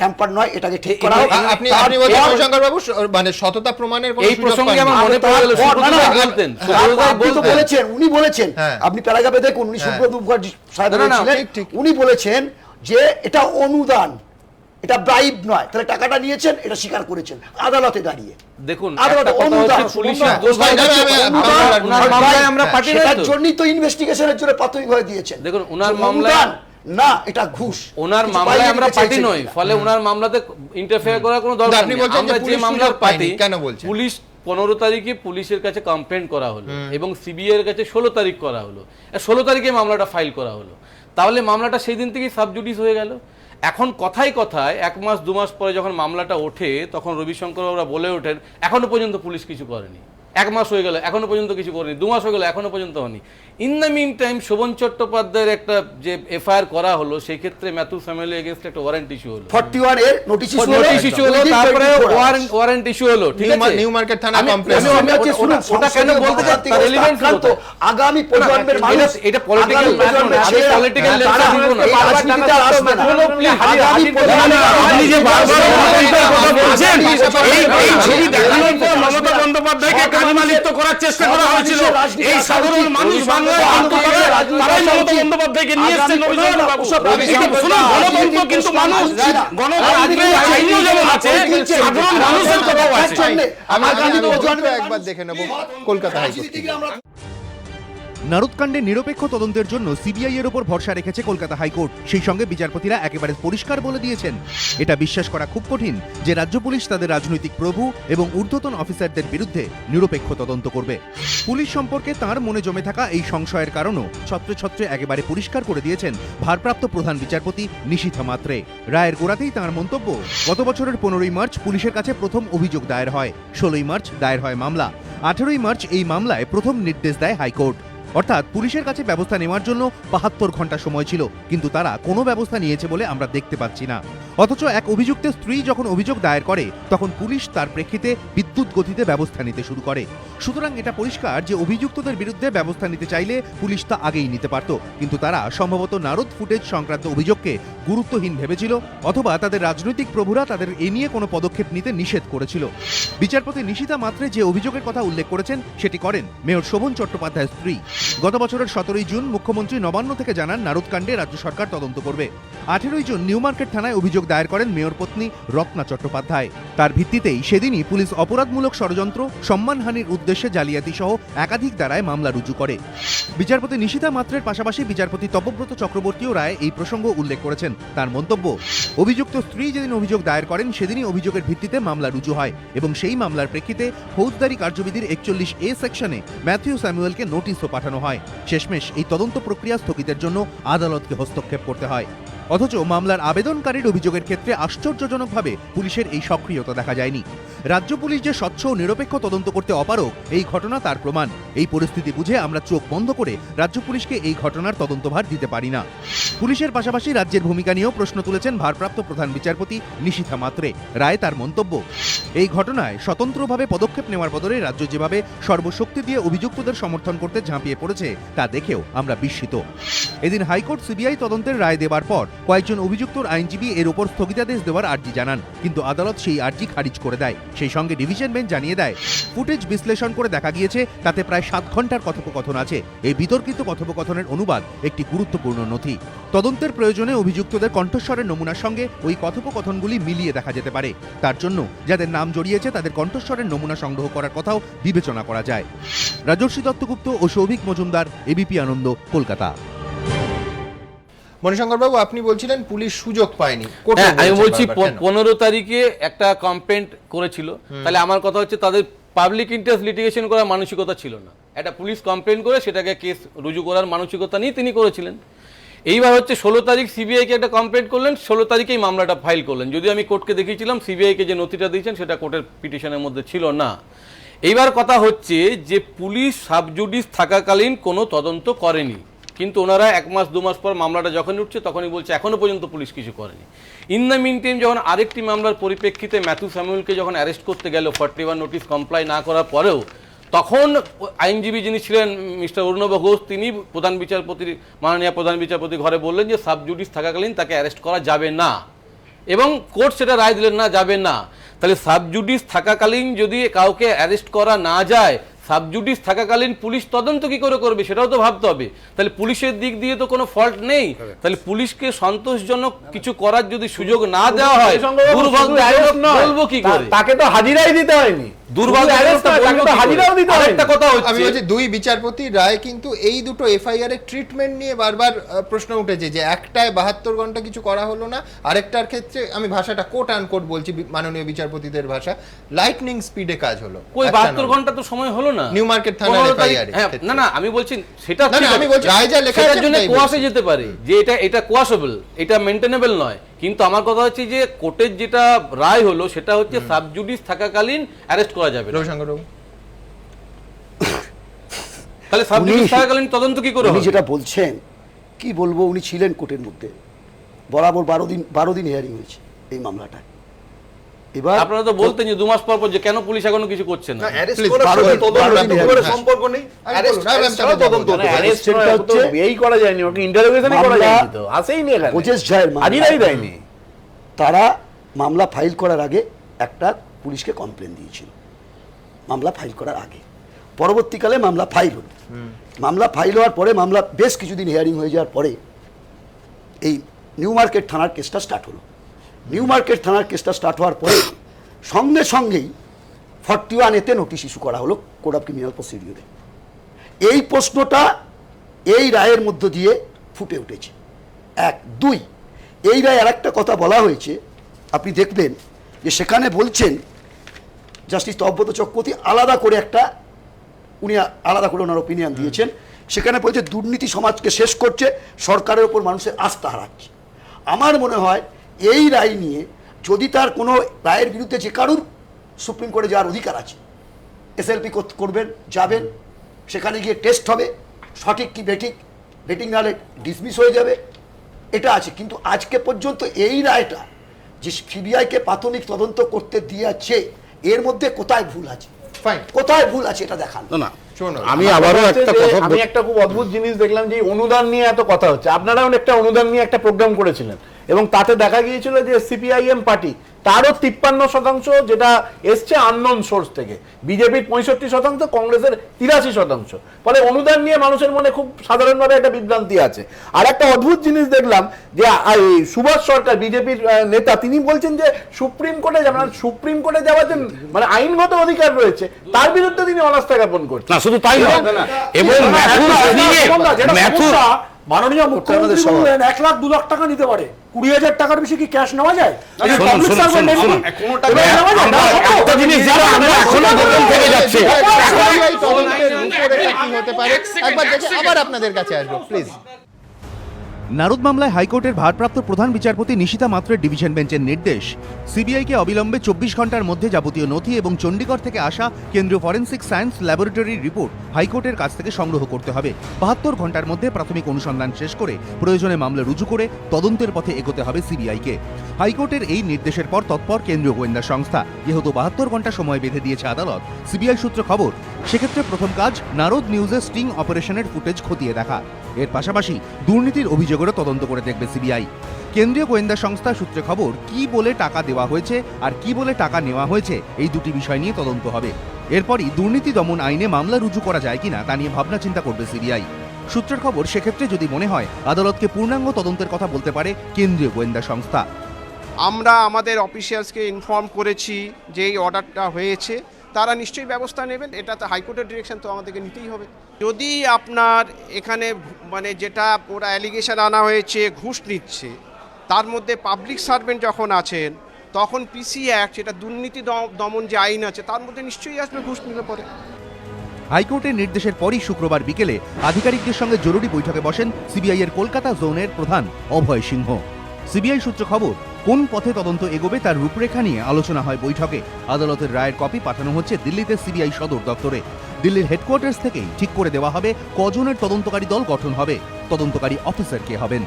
ট্যাম্পার নয়, এটাকে ঠিক করা হোক। আপনি বলছেন মণিশঙ্কর বাবু মানে সততা প্রমাণের কোনো সুযোগ পাননি। আমার মনে পড়ে গেল সুব্রত বলেছেন, উনি বলেছেন, আপনি প্যারাগ্রাফে দেখুন, উনি সুব্রত মুখার্জি সাহেব বলেছিলেন, উনি বলেছেন যে এটা অনুদান, এটা ব্রাইব নয়, তাহলে টাকাটা নিয়েছেন এটা স্বীকার করেছেন আদালতে দাঁড়িয়ে। দেখুন আদালতে সেটার জন্যই তো ইনভেস্টিগেশনের জন্য প্রাথমিকভাবে দিয়েছেন। দেখুন ওনার মামলায় না, এটা ঘুষ। ওনার মামলায় আমরা পার্টি নই, ফলে ওনার মামলাতে ইন্টারফেয়ার করার কোনো দরকার নেই। আমরা যে মামলার পার্টি, কেন বলছেন? পুলিশ 15 তারিখে পুলিশের কাছে কমপ্লেন করা হলো এবং সিবিআই এর কাছে 16 তারিখ করা হলো, 16 তারিখে মামলাটা ফাইল করা হলো, তাহলে মামলাটা সেই দিন থেকেই সাবজুডিস হয়ে গেল। এখন কথায় কথায় 1 মাস 2 মাস পরে যখন মামলাটা ওঠে তখন রবিশঙ্কর ওরা বলে ওঠেন এখনো পর্যন্ত পুলিশ কিছু করেনি, 1 মাস হয়ে গেল এখনো পর্যন্ত কিছু করেনি, 2 মাস হয়ে গেল এখনো পর্যন্ত হয়নি। In the mean time Shovan চট্টোপাধ্যায়ের একটা যে এফআইআর করা হলো সেই ক্ষেত্রে ম্যাথু স্যামুয়েলের এগেইনস্ট একটা ওয়ারেন্ট ইস্যু হলো, 41 এর নোটিশ ইস্যু হলো, তারপরে ওয়ারেন্ট ইস্যু হলো। ঠিক আছে, নিউ মার্কেট থানা কমপ্লেক্স। ওটা কেন বলতে চাই তার রেলেভেন্স তো আগামী প্রজন্মের মানুষ, এটা পলিটিক্যাল পলিটিক্যাল লেন্সে দিব না, রাজনীতিতে আসবে না। আগামী আপনি যে বারবার কথা বলছেন, এই ছবি দেখানোর পর মমতা বন্দ্যোপাধ্যায়কে কালিমালিপ্ত করার চেষ্টা করা হয়েছিল। এই সাধারণ মানুষ বাংলায় তারাই মমতা বন্দ্যোপাধ্যায়কে নিয়ে এসেছেন রবীন্দ্রনাথ বাবু। গণতন্ত্র কিন্তু মানুষ, গণতন্ত্রে আইনও যেমন আছে, সাধারণ মানুষের কথাও আছে। একবার দেখে নেব কলকাতা হাইকোর্ট। নারদকাণ্ডে নিরপেক্ষ তদন্তের জন্য সিবিআই এর উপর ভরসা রেখেছে কলকাতা হাইকোর্ট। সেই সঙ্গে বিচারপতিরা একেবারে পরিষ্কার বলে দিয়েছেন, এটা বিশ্বাস করা খুব কঠিন যে রাজ্য পুলিশ তাদের রাজনৈতিক প্রভু এবং ঊর্ধ্বতন অফিসারদের বিরুদ্ধে নিরপেক্ষ তদন্ত করবে। পুলিশ সম্পর্কে তার মনে জমে থাকা এই সংশয়ের কারণও ছত্রে ছত্রে একেবারে পরিষ্কার করে দিয়েছেন ভারপ্রাপ্ত প্রধান বিচারপতি নিশীথা মাত্রে। রায়ের গোড়াতেই তাঁর মন্তব্য, গত বছরের 15ই মার্চ পুলিশের কাছে প্রথম অভিযোগ দায়ের হয়, 16ই মার্চ দায়ের হয় মামলা, 18ই মার্চ এই মামলায় প্রথম নির্দেশ দেয় হাইকোর্ট। অর্থাৎ পুলিশের কাছে ব্যবস্থা নেওয়ার জন্য ৭২ ঘন্টা সময় ছিল, কিন্তু তারা কোনো ব্যবস্থা নিয়েছে বলে আমরা দেখতে পাচ্ছি না। অথচ এক অভিযুক্তের স্ত্রী যখন অভিযোগ দায়ের করে তখন পুলিশ তার প্রেক্ষিতে বিদ্যুৎ গতিতে ব্যবস্থা নিতে শুরু করে। সুতরাং এটা পরিষ্কার যে অভিযুক্তদের বিরুদ্ধে ব্যবস্থা নিতে চাইলে পুলিশ তা আগেই নিতে পারত, কিন্তু তারা সম্ভবত নারদ ফুটেজ সংক্রান্ত অভিযোগকে গুরুত্বহীন ভেবেছিল, অথবা তাদের রাজনৈতিক প্রভুরা তাদের এ নিয়ে কোনো পদক্ষেপ নিতে নিষেধ করেছিল। বিচারপতি নিশীথা মাত্রে যে অভিযোগের কথা উল্লেখ করেছেন সেটি করেন মেয়র শোভন চট্টোপাধ্যায়ের স্ত্রী। গত বছরের 17ই জুন মুখ্যমন্ত্রী নবান্ন থেকে জানান নারদকাণ্ডে রাজ্য সরকার তদন্ত করবে। 18ই জুন নিউ মার্কেট থানায় অভিযোগ দায়ের করেন মেয়র পত্নী রত্না চট্টোপাধ্যায়। তার ভিত্তিতেই সেদিনই পুলিশ অপরাধমূলক ষড়যন্ত্র, সম্মানহানির উদ্দেশ্যে জালিয়াতি সহ একাধিক ধারায় মামলা রুজু করে। বিচারপতি নিশীথা মাত্রের পাশাপাশি বিচারপতি তপব্রত চক্রবর্তীও রায়ে এই প্রসঙ্গ উল্লেখ করেছেন। তার মন্তব্য, অভিযুক্ত স্ত্রী যেদিন অভিযোগ দায়ের করেন সেদিনই অভিযোগের ভিত্তিতে মামলা রুজু হয় এবং সেই মামলার প্রেক্ষিতে ফৌজদারি কার্যবিধির 41A সেকশনে ম্যাথিউ স্যামুয়েলকে নোটিশও পাঠানো হয়। শেষমেশ এই তদন্ত প্রক্রিয়া স্থগিতের জন্য আদালতকে হস্তক্ষেপ করতে হয়। অথচ মামলার আবেদনকারীর অভিযোগের ক্ষেত্রে আশ্চর্যজনকভাবে পুলিশের এই সক্রিয়তা দেখা যায়নি। রাজ্য পুলিশ যে স্বচ্ছ ও নিরপেক্ষ তদন্ত করতে অপারগ, এই ঘটনা তার প্রমাণ। এই পরিস্থিতি বুঝে আমরা চোখ বন্ধ করে রাজ্য পুলিশকে এই ঘটনার তদন্তভার দিতে পারি না। পুলিশের পাশাপাশি রাজ্যের ভূমিকা নিয়েও প্রশ্ন তুলেছেন ভারপ্রাপ্ত প্রধান বিচারপতি নিশীথা মাত্রে। রায়ে তার মন্তব্য, এই ঘটনায় স্বতন্ত্রভাবে পদক্ষেপ নেওয়ার বদলে রাজ্য যেভাবে সর্বশক্তি দিয়ে অভিযুক্তদের সমর্থন করতে ঝাঁপিয়ে পড়েছে তা দেখেও আমরা বিস্মিত। এদিন হাইকোর্ট সিবিআই তদন্তের রায় দেবার পর কয়েকজন অভিযুক্তর আইনজীবী এর উপর স্থগিতাদেশ দেওয়ার আর্জি জানান, কিন্তু আদালত সেই আর্জি খারিজ করে দেয়। সেই সঙ্গে ডিভিশন বেঞ্চ জানিয়ে দেয়, ফুটেজ বিশ্লেষণ করে দেখা গিয়েছে তাতে প্রায় 7 ঘন্টার কথোপকথন আছে। এই বিতর্কিত কথোপকথনের অনুবাদ একটি গুরুত্বপূর্ণ নথি। তদন্তের প্রয়োজনে অভিযুক্তদের কণ্ঠস্বরের নমুনার সঙ্গে ওই কথোপকথনগুলি মিলিয়ে দেখা যেতে পারে। তার জন্য যাদের নাম জড়িয়েছে তাদের কণ্ঠস্বরের নমুনা সংগ্রহ করার কথাও বিবেচনা করা যায়। রাজর্ষি দত্তগুপ্ত ও সৌভিক মজুমদার, এবিপি আনন্দ, কলকাতা। মণিশঙ্কর বাবু, আপনি বলছিলেন পুলিশ সুযোগ পায়নি। আমি বলছি 15 তারিখে একটা কমপ্লেন্ট করেছিল, তাহলে আমার কথা হচ্ছে তাদের পাবলিক ইন্টারেস্ট লিটিগেশন করার মানসিকতা ছিল না। একটা পুলিশ কমপ্লেন করে সেটাকে কেস রুজু করার মানসিকতা নিয়ে তিনি করেছিলেন। এইবার হচ্ছে 16 তারিখ সিবিআইকে একটা কমপ্লেন করলেন, 16 তারিখেই মামলাটা ফাইল করলেন। যদি আমি কোর্টকে দেখিয়েছিলাম সিবিআইকে যে নথিটা দিয়েছেন সেটা কোর্টের পিটিশনের মধ্যে ছিল না। এইবার কথা হচ্ছে যে পুলিশ সাবজুডিস থাকাকালীন কোনো তদন্ত করেনি, কিন্তু ওনারা 1 মাস 2 মাস পর মামলাটা যখন উঠছে তখনই বলছে এখনো পর্যন্ত পুলিশ কিছু করেনি। ইন দ্য মিন টাইম যখন আরেকটি মামলার পরিপ্রেক্ষিতে ম্যাথিউ স্যামুয়েলকে যখন অ্যারেস্ট করতে গেল 41 নোটিশ কমপ্লাই না করার পরেও, তখন আইনজীবী যিনি ছিলেন মিস্টার অরুণব ঘোষ, তিনি মাননীয় প্রধান বিচারপতি ঘরে বললেন যে সাবজুডিস থাকাকালীন তাকে অ্যারেস্ট করা যাবে না, এবং কোর্ট সেটা রায় দিলেন না, যাবে না। তাহলে সাবজুডিস থাকাকালীন যদি কাউকে অ্যারেস্ট করা না যায়, সাবজুডিস থাকাকালীন পুলিশ তদন্ত কি করে করবে সেটাও তো ভাবতে হবে। তাহলে পুলিশের দিক দিয়ে তো কোনো ফল্ট নেই, তাহলে পুলিশকে সন্তোষজনক কিছু করার যদি সুযোগ না দেওয়া হয় দুর্ভাগ্যজনক বলবো কি করে? তাকে তো হাজিরাই দিতে হয়নি, আমি বলছি দুই বিচারপতির রায় কিন্তু এই দুটো এফআইআর এর ট্রিটমেন্ট নিয়ে বারবার প্রশ্ন উঠেছে যে একটায় 72 ঘন্টা কিছু করা হলো না, আরেকটার ক্ষেত্রে আমি ভাষাটা কোট আনকোট বলছি মাননীয় বিচারপতিদের ভাষা, লাইটনিং স্পিডে কাজ হলো। কই 72 ঘন্টা তো সময় হলো না নিউ মার্কেট থানার এফআইআর। না না আমি বলছি সেটা আমি বলছি রায় যা লেখা আছে সেটার জন্য কোয়াশে যেতে পারে যে এটা কোয়াশেবল, এটা মেইনটেনেবল নয়, কিন্তু আমার কথা হচ্ছে যে কোর্টের যেটা রায় হলো সেটা হচ্ছে সাবজুডিস থাকাকালীন অ্যারেস্ট করা যাবে না। তাহলে সাবজুডিস থাকাকালীন তদন্ত কি করে হবে? উনি যেটা বলছেন কি বলবো, উনি ছিলেন কোর্টের মধ্যে, বরাবর 12 দিন হিয়ারিং হয়েছে এই মামলাটা। এবার আপনারা তো বলতেন যে 2 মাস পর যে কেন পুলিশ এখনো কিছু করছে না। সম্পর্ক নেই, এই করা যায়নি, ওকে ইন্টারোগেশনই করা যায়নি, তো আসেইনি এখানে, হাজিরাই দেয়নি। তারা মামলা ফাইল করার আগে একটা পুলিশকে কমপ্লেন দিয়েছিল, মামলা ফাইল করার আগে। পরবর্তীকালে মামলা ফাইল হলো, মামলা ফাইল হওয়ার পরে মামলা বেশ কিছুদিন হিয়ারিং হয়ে যাওয়ার পরে এই নিউ মার্কেট থানার কেসটা স্টার্ট হলো। নিউ মার্কেট থানার কেসটা স্টার্ট হওয়ার পরে সঙ্গে সঙ্গেই 41A নোটিশ ইস্যু করা হলো কোড অফ ক্রিমিনাল প্রসিডিওরে। এই প্রশ্নটা এই রায়ের মধ্য দিয়ে ফুটে উঠেছে। 1, 2 এই রায়ে আরেকটা কথা বলা হয়েছে, আপনি দেখবেন যে সেখানে বলছেন জাস্টিস তব্যত চক্রবর্তী আলাদা করে ওনার ওপিনিয়ন দিয়েছেন। সেখানে বলছে দুর্নীতি সমাজকে শেষ করছে, সরকারের ওপর মানুষের আস্থা হারাচ্ছে। আমার মনে হয় এই রায় নিয়ে যদি তার কোনো রায়ের বিরুদ্ধে যে কারুর সুপ্রিম কোর্টে যাওয়ার অধিকার আছে, এসএলপি করবেন, যাবেন, সেখানে গিয়ে টেস্ট হবে, সঠিক কি বেটিং নাহলে ডিসমিস হয়ে যাবে, এটা আছে। কিন্তু আজকে পর্যন্ত এই রায়টা যে সিবিআইকে প্রাথমিক তদন্ত করতে দিয়েছে, এর মধ্যে কোথায় ভুল আছে, কোথায় ভুল আছে এটা দেখান। না আমি আবারও একটা খুব অদ্ভুত জিনিস দেখলাম যে অনুদান নিয়ে এত কথা হচ্ছে। আপনারাও একটা অনুদান নিয়ে একটা প্রোগ্রাম করেছিলেন এবং তাতে দেখা গিয়েছিল যে সিপিআইএম পার্টি তারও 53% যেটা এসছে আননোন সোর্স থেকে, বিজেপির 65%, কংগ্রেসের 83%। ফলে অনুদান নিয়ে মানুষের মনে খুব সাধারণভাবে একটা বিভ্রান্তি আছে। আর একটা অদ্ভুত জিনিস দেখলাম যে সুভাষ সরকার বিজেপির নেতা, তিনি বলছেন যে সুপ্রিম কোর্টে যাওয়ার যে মানে আইনগত অধিকার রয়েছে তার বিরুদ্ধে তিনি অনাস্থা জ্ঞাপন করছেন। না শুধু তাই নয়, এবং মাননীয় মুখ্যমন্ত্রী বললেন 1 লাখ 2 লাখ টাকা নিতে পারে, 20,000 টাকার বেশি কি ক্যাশ নেওয়া যায়? আবার আপনাদের কাছে আসবো প্লিজ। নারদ মামলায় হাইকোর্টের ভারপ্রাপ্ত প্রধান বিচারপতি নিশিতা মাত্রের ডিভিশন বেঞ্চের নির্দেশ, সিবিআইকে অবিলম্বে 24 ঘন্টার মধ্যে যাবতীয় নথি এবং চণ্ডীগড় থেকে আসা কেন্দ্রীয় ফরেন্সিক সায়েন্স ল্যাবরেটরির রিপোর্ট হাইকোর্টের কাছ থেকে সংগ্রহ করতে হবে। 72 ঘন্টার মধ্যে প্রাথমিক অনুসন্ধান শেষ করে প্রয়োজনে মামলা রুজু করে তদন্তের পথে এগোতে হবে সিবিআইকে। হাইকোর্টের এই নির্দেশের পর তৎপর কেন্দ্রীয় গোয়েন্দা সংস্থা, যেহেতু 72 ঘন্টা সময় বেঁধে দিয়েছে আদালত। সিবিআই সূত্রে খবর, সেক্ষেত্রে প্রথম কাজ নারদ নিউজের স্টিং অপারেশনের ফুটেজ খতিয়ে দেখা। এর পাশাপাশি দুর্নীতির অভিযোগেরও তদন্ত করে দেখবে সিবিআই। কেন্দ্রীয় গোয়েন্দা সংস্থা সূত্রে খবর, কি বলে টাকা দেওয়া হয়েছে আর কি বলে টাকা নেওয়া হয়েছে এই দুটি বিষয় নিয়ে তদন্ত হবে। এরপরই দুর্নীতি দমন আইনে মামলা রুজু করা যায় কিনা তা নিয়ে ভাবনা চিন্তা করবে সিবিআই। সূত্রের খবর, সেক্ষেত্রে যদি মনে হয় আদালতকে পূর্ণাঙ্গ তদন্তের কথা বলতে পারে কেন্দ্রীয় গোয়েন্দা সংস্থা। আমরা আমাদের অফিসিয়ালসকে ইনফর্ম করেছি যে এই অর্ডারটা হয়েছে, তারা নিশ্চয়ই ব্যবস্থা নেবেন। এটা তো হাইকোর্টের ডিরেকশন, তো আমাদেরকে নিতেই হবে। যদি আপনার এখানে মানে যেটা ওরা অ্যালিগেশন আনা হয়েছে ঘুষ নিচ্ছে, তার মধ্যে পাবলিক সার্ভেন্ট যখন আছেন, তখন পিসি অ্যাক্ট, সেটা দুর্নীতি দমন যে আইন আছে তার মধ্যে নিশ্চয়ই আসবে ঘুষ নিলে পরে। হাইকোর্টের নির্দেশের পরই শুক্রবার বিকেলে আধিকারিকদের সঙ্গে জরুরি বৈঠকে বসেন সিবিআই এর কলকাতা জোনের প্রধান অভয় সিংহ। সিবিআই সূত্রে খবর, কোন পথে তদন্ত এগোবে তার রূপরেখা নিয়ে আলোচনা হয় বৈঠকে। আদালতের রায়ের কপি পাঠানো হচ্ছে দিল্লিতে সিবিআই সদর দপ্তরে। দিল্লির হেডকোয়ার্টার্স থেকেই ঠিক করে দেওয়া হবে কজনের তদন্তকারী দল গঠন হবে, তদন্তকারী অফিসার কে হবেন।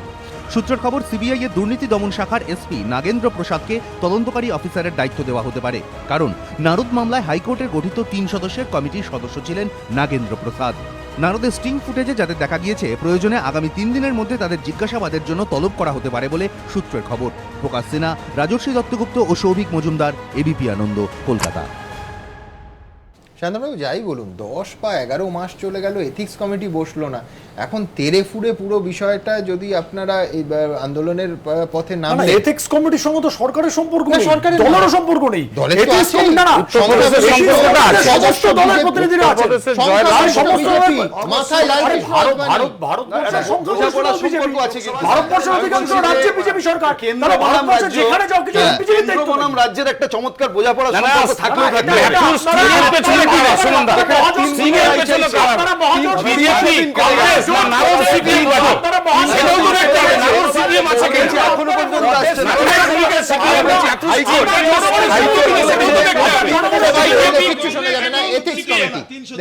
সূত্রের খবর, সিবিআই এর দুর্নীতি দমন শাখার এসপি নাগেন্দ্র প্রসাদকে তদন্তকারী অফিসারের দায়িত্ব দেওয়া হতে পারে, কারণ নারদ মামলায় হাইকোর্টের গঠিত 3 সদস্যের কমিটির সদস্য ছিলেন নাগেন্দ্র প্রসাদ। নারদের স্টিং ফুটেজে যাদের দেখা গিয়েছে, প্রয়োজনে আগামী 3 দিনের মধ্যে তাদের জিজ্ঞাসাবাদের জন্য তলব করা হতে পারে বলে সূত্রের খবর। প্রকাশ সিনহা, রাজর্ষি দত্তগুপ্ত ও সৌভিক মজুমদার, এবিপি আনন্দ, কলকাতা। শান্তনুবাবু যাই বলুন, 10 বা 11 মাস চলে গেল, এথিক্স কমিটি বসলো না। এখন তেরে ফুরে পুরো বিষয়টা যদি আপনারা এই আন্দোলনের পথে নামলে, এথিক্স কমিটির সঙ্গে তো সরকারের সম্পর্ক না, নেই, সরকারের দলেরও সম্পর্ক নেই। দলের তো Ethics আছেই। committee- না, না, সমস্ত দলের প্রতিনিধিরা আছেন। মাথায় লাল কৃষ্ণ আদবানি। ভারতবর্ষের সম্পর্ক আছে, ভারতবর্ষের অধিকাংশ রাজ্যে বিজেপি সরকার, তাহলে ভারতবর্ষে যেখানে যাও কিছু বিজেপির দায়িত্ব বনাম নেই। রাজ্যের একটা চমৎকার বোঝাপড়া সম্পর্ক থাকলেও থাকবে।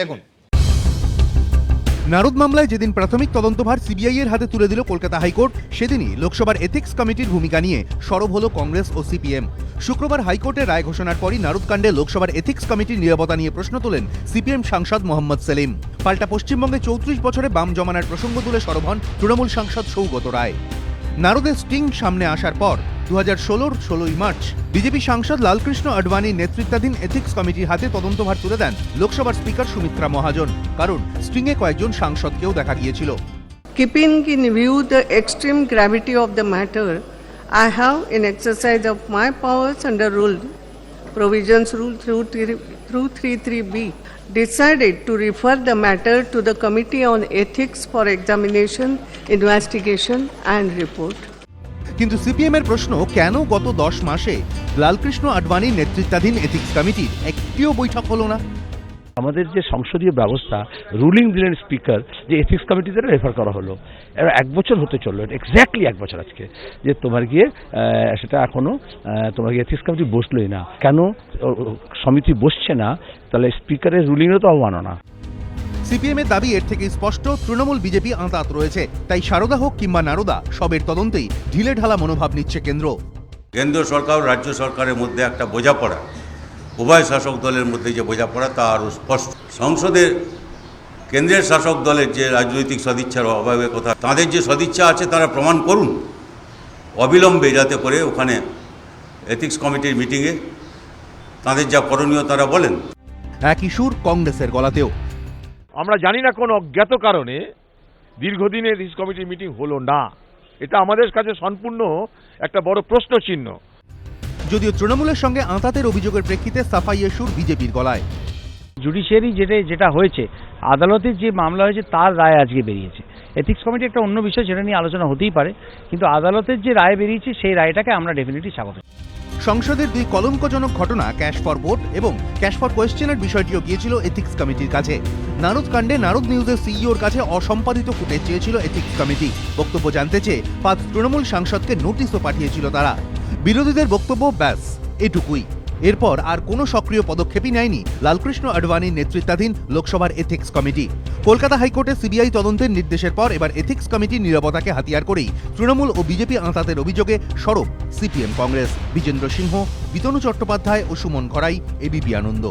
দেখুন, নারদ মামলায় যেদিন প্রাথমিক তদন্তভার সিবিআই এর হাতে তুলে দিল কলকাতা হাইকোর্ট, সেদিনই লোকসভার এথিক্স কমিটির ভূমিকা নিয়ে সরব হল কংগ্রেস ও সিপিএম। শুক্রবার হাইকোর্টের রায় ঘোষণার পরই নারদ কাণ্ডে লোকসভার এথিক্স কমিটির নিরাপত্তা নিয়ে প্রশ্ন তোলেন সিপিএম সাংসদ মোহাম্মদ সেলিম। পাল্টা পশ্চিমবঙ্গে 34 বছরে বাম জমানার প্রসঙ্গ তুলে সরব হন তৃণমূল সাংসদ সৌগত রায়। নারদের স্টিং সামনে আসার পর 2016-র 16ই মার্চ বিজেপি সাংসদ লালকৃষ্ণ আডবাণীর নেতৃত্বাধীন এথিক্স কমিটির হাতে তদন্তভার তুলে দেন লোকসভার স্পিকার সুমিত্রা মহাজন। কারণ স্টিংয়ে কয়েকজন সাংসদকেও দেখা গিয়েছিল। Keeping in view the extreme gravity of the matter, I have, in exercise of my powers under provisions rule through 33B, decided to refer the matter to the Committee on Ethics for examination, investigation and report. কিন্তু CPM এর প্রশ্ন, কেন গত 10 মাসে লালকৃষ্ণ আডবাণীর নেতৃত্বাধীন ethics কমিটির একটিও বৈঠক হলো না? আমাদের যে সংসদীয় ব্যবস্থা, রুলিং দিলেন স্পিকার যে এথিক্স কমিটিতে রেফার করা হলো, এবার 1 বছর হতে চললো, এক্স্যাক্টলি 1 বছর আজকে, যে তোমার গিয়ে সেটা এখনো তোমার গিয়ে এথিক্স কমিটি বসলোই না। কেন সমিতি বসছে না? তাহলে স্পিকারের রুলিংও তো অবমাননা। সিপিএম এর দাবি এর থেকে স্পষ্ট, তৃণমূল বিজেপি আঁতাত রয়েছে, তাই সারদা হোক কিংবা নারদা, সবের তদন্তেই ঢিলে ঢালা মনোভাব নিচ্ছে কেন্দ্র। কেন্দ্র সরকার ও রাজ্য সরকারের মধ্যে একটা বোঝাপড়া, উভয় শাসক দলের মধ্যে যে বোঝাপড়া তা আরও স্পষ্ট। সংসদের কেন্দ্রের শাসক দলের যে রাজনৈতিক সদিচ্ছার অভাবের কথা, তাদের যে সদিচ্ছা আছে তারা প্রমাণ করুন অবিলম্বে, যাতে করে ওখানে এথিক্স কমিটির মিটিংয়ে তাদের যা করণীয় তারা বলেন। একই সুর কংগ্রেসের গলাতেও। আমরা জানি না কোন অজ্ঞাত কারণে দীর্ঘদিনে এথিক্স কমিটির মিটিং হলো না। এটা আমাদের কাছে সম্পূর্ণ একটা বড় প্রশ্ন চিহ্ন। যদিও তৃণমূলের সঙ্গে আঁতাতের অভিযোগের প্রেক্ষিতে সাফাইয়ের সুর বিজেপির গলায়। জুডিশিয়ারি যেটা হয়েছে, আদালতের যে মামলা হয়েছে তার রায় আজকে বেরিয়েছে। এথিক্স কমিটি একটা অন্য বিষয়, সেটা নিয়ে আলোচনা হতেই পারে, কিন্তু আদালতের যে রায় বেরিয়েছে সেই রায়টাকে আমরা ডেফিনেটলি স্বাগত। সংসদের 2 কলঙ্কজনক ঘটনা, ক্যাশ ফর ভোট এবং ক্যাশ ফর কোয়েশ্চেনের বিষয়টিও গিয়েছিল এথিক্স কমিটির কাছে। নারদ কাণ্ডে নারদ নিউজের সিইওর কাছে অসম্পাদিত ফুটেজ চেয়েছিল এথিক্স কমিটি। বক্তব্য জানতে চেয়ে 5 তৃণমূল সাংসদকে নোটিশও পাঠিয়েছিল তারা। বিরোধীদের বক্তব্য ব্যাস এটুকুই। এরপর আর কোনো সক্রিয় পদক্ষেপই নেয়নি লালকৃষ্ণ আডবাণীর নেতৃত্বাধীন লোকসভার এথিক্স কমিটি। কলকাতা হাইকোর্টে সিবিআই তদন্তের নির্দেশের পর এবার এথিক্স কমিটির নিরাপত্তাকে হাতিয়ার করেই তৃণমূল ও বিজেপি আঁতাতের অভিযোগে সরব সিপিএম কংগ্রেস। বিজেন্দ্র সিংহ, বিতনু চট্টোপাধ্যায় ও সুমন ঘরাই, এবিপি আনন্দ।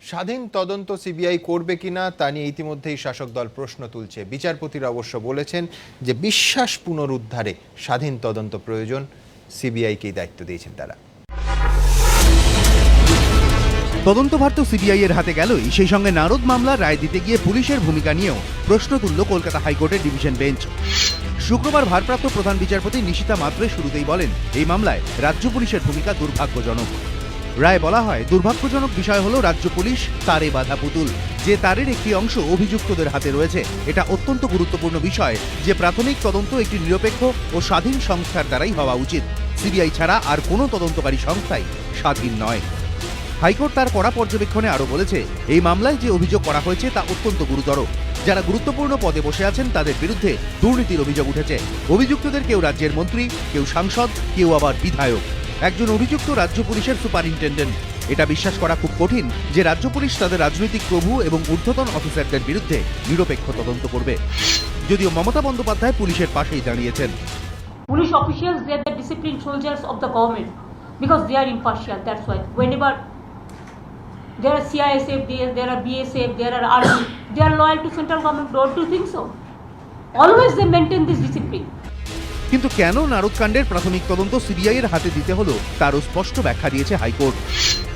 স্বাধীন তদন্ত সিবিআই করবে কিনা তা নিয়ে ইতিমধ্যেই শাসক দল প্রশ্ন তুলছে। বিচারপতিরা অবশ্য বলেছেন যে বিশ্বাস পুনরুদ্ধারে স্বাধীন তদন্ত প্রয়োজন, সিবিআইকেই দায়িত্ব দিয়েছেন তারা। তদন্তভার তো সিবিআই এর হাতে গেলই, সেই সঙ্গে নারদ মামলার রায় দিতে গিয়ে পুলিশের ভূমিকা নিয়েও প্রশ্ন তুলল কলকাতা হাইকোর্টের ডিভিশন বেঞ্চ। শুক্রবার ভারপ্রাপ্ত প্রধান বিচারপতি নিশিতা মাত্রে শুরুতেই বলেন, এই মামলায় রাজ্য পুলিশের ভূমিকা দুর্ভাগ্যজনক। রায় বলা হয়, দুর্ভাগ্যজনক বিষয় হলো রাজ্য পুলিশ তারে বাঁধা পুতুল, যে তারের একটি অংশ অভিযুক্তদের হাতে রয়েছে। এটা অত্যন্ত গুরুত্বপূর্ণ বিষয় যে প্রাথমিক তদন্ত একটি নিরপেক্ষ ও স্বাধীন সংস্থার দ্বারাই হওয়া উচিত। সিবিআই ছাড়া আর কোনো তদন্তকারী সংস্থাই স্বাধীন নয়। হাইকোর্ট তার কড়া পর্যবেক্ষণে আরও বলেছে, এই মামলায় যে অভিযোগ করা হয়েছে তা অত্যন্ত গুরুতর। যারা গুরুত্বপূর্ণ পদে বসে আছেন তাদের বিরুদ্ধে দুর্নীতির অভিযোগ উঠেছে। অভিযুক্তদের কেউ রাজ্যের মন্ত্রী, কেউ সাংসদ, কেউ আবার বিধায়ক। একজন অভিযুক্ত রাজ্য পুলিশের সুপারিনটেন্ডেন্ট। এটা বিশ্বাস করা খুব কঠিন যে রাজ্য পুলিশ তাদের রাজনৈতিক প্রভু এবং ঊর্ধ্বতন অফিসারদের বিরুদ্ধে নিরপেক্ষ তদন্ত করবে। যদিও মমতা বন্দ্যোপাধ্যায় পুলিশের পাশেই দাঁড়িয়েছেন। Police officials, they are the disciplined soldiers of the government because they are impartial. That's why whenever there are CISF, there are BSF, there are army, they are loyal to central government. Don't you think so? Always they maintain this discipline. কিন্তু কেন নারদ কাণ্ডের প্রাথমিক তদন্ত CBI এর হাতে দিতে হলো তারও স্পষ্ট ব্যাখ্যা দিয়েছে হাইকোর্ট।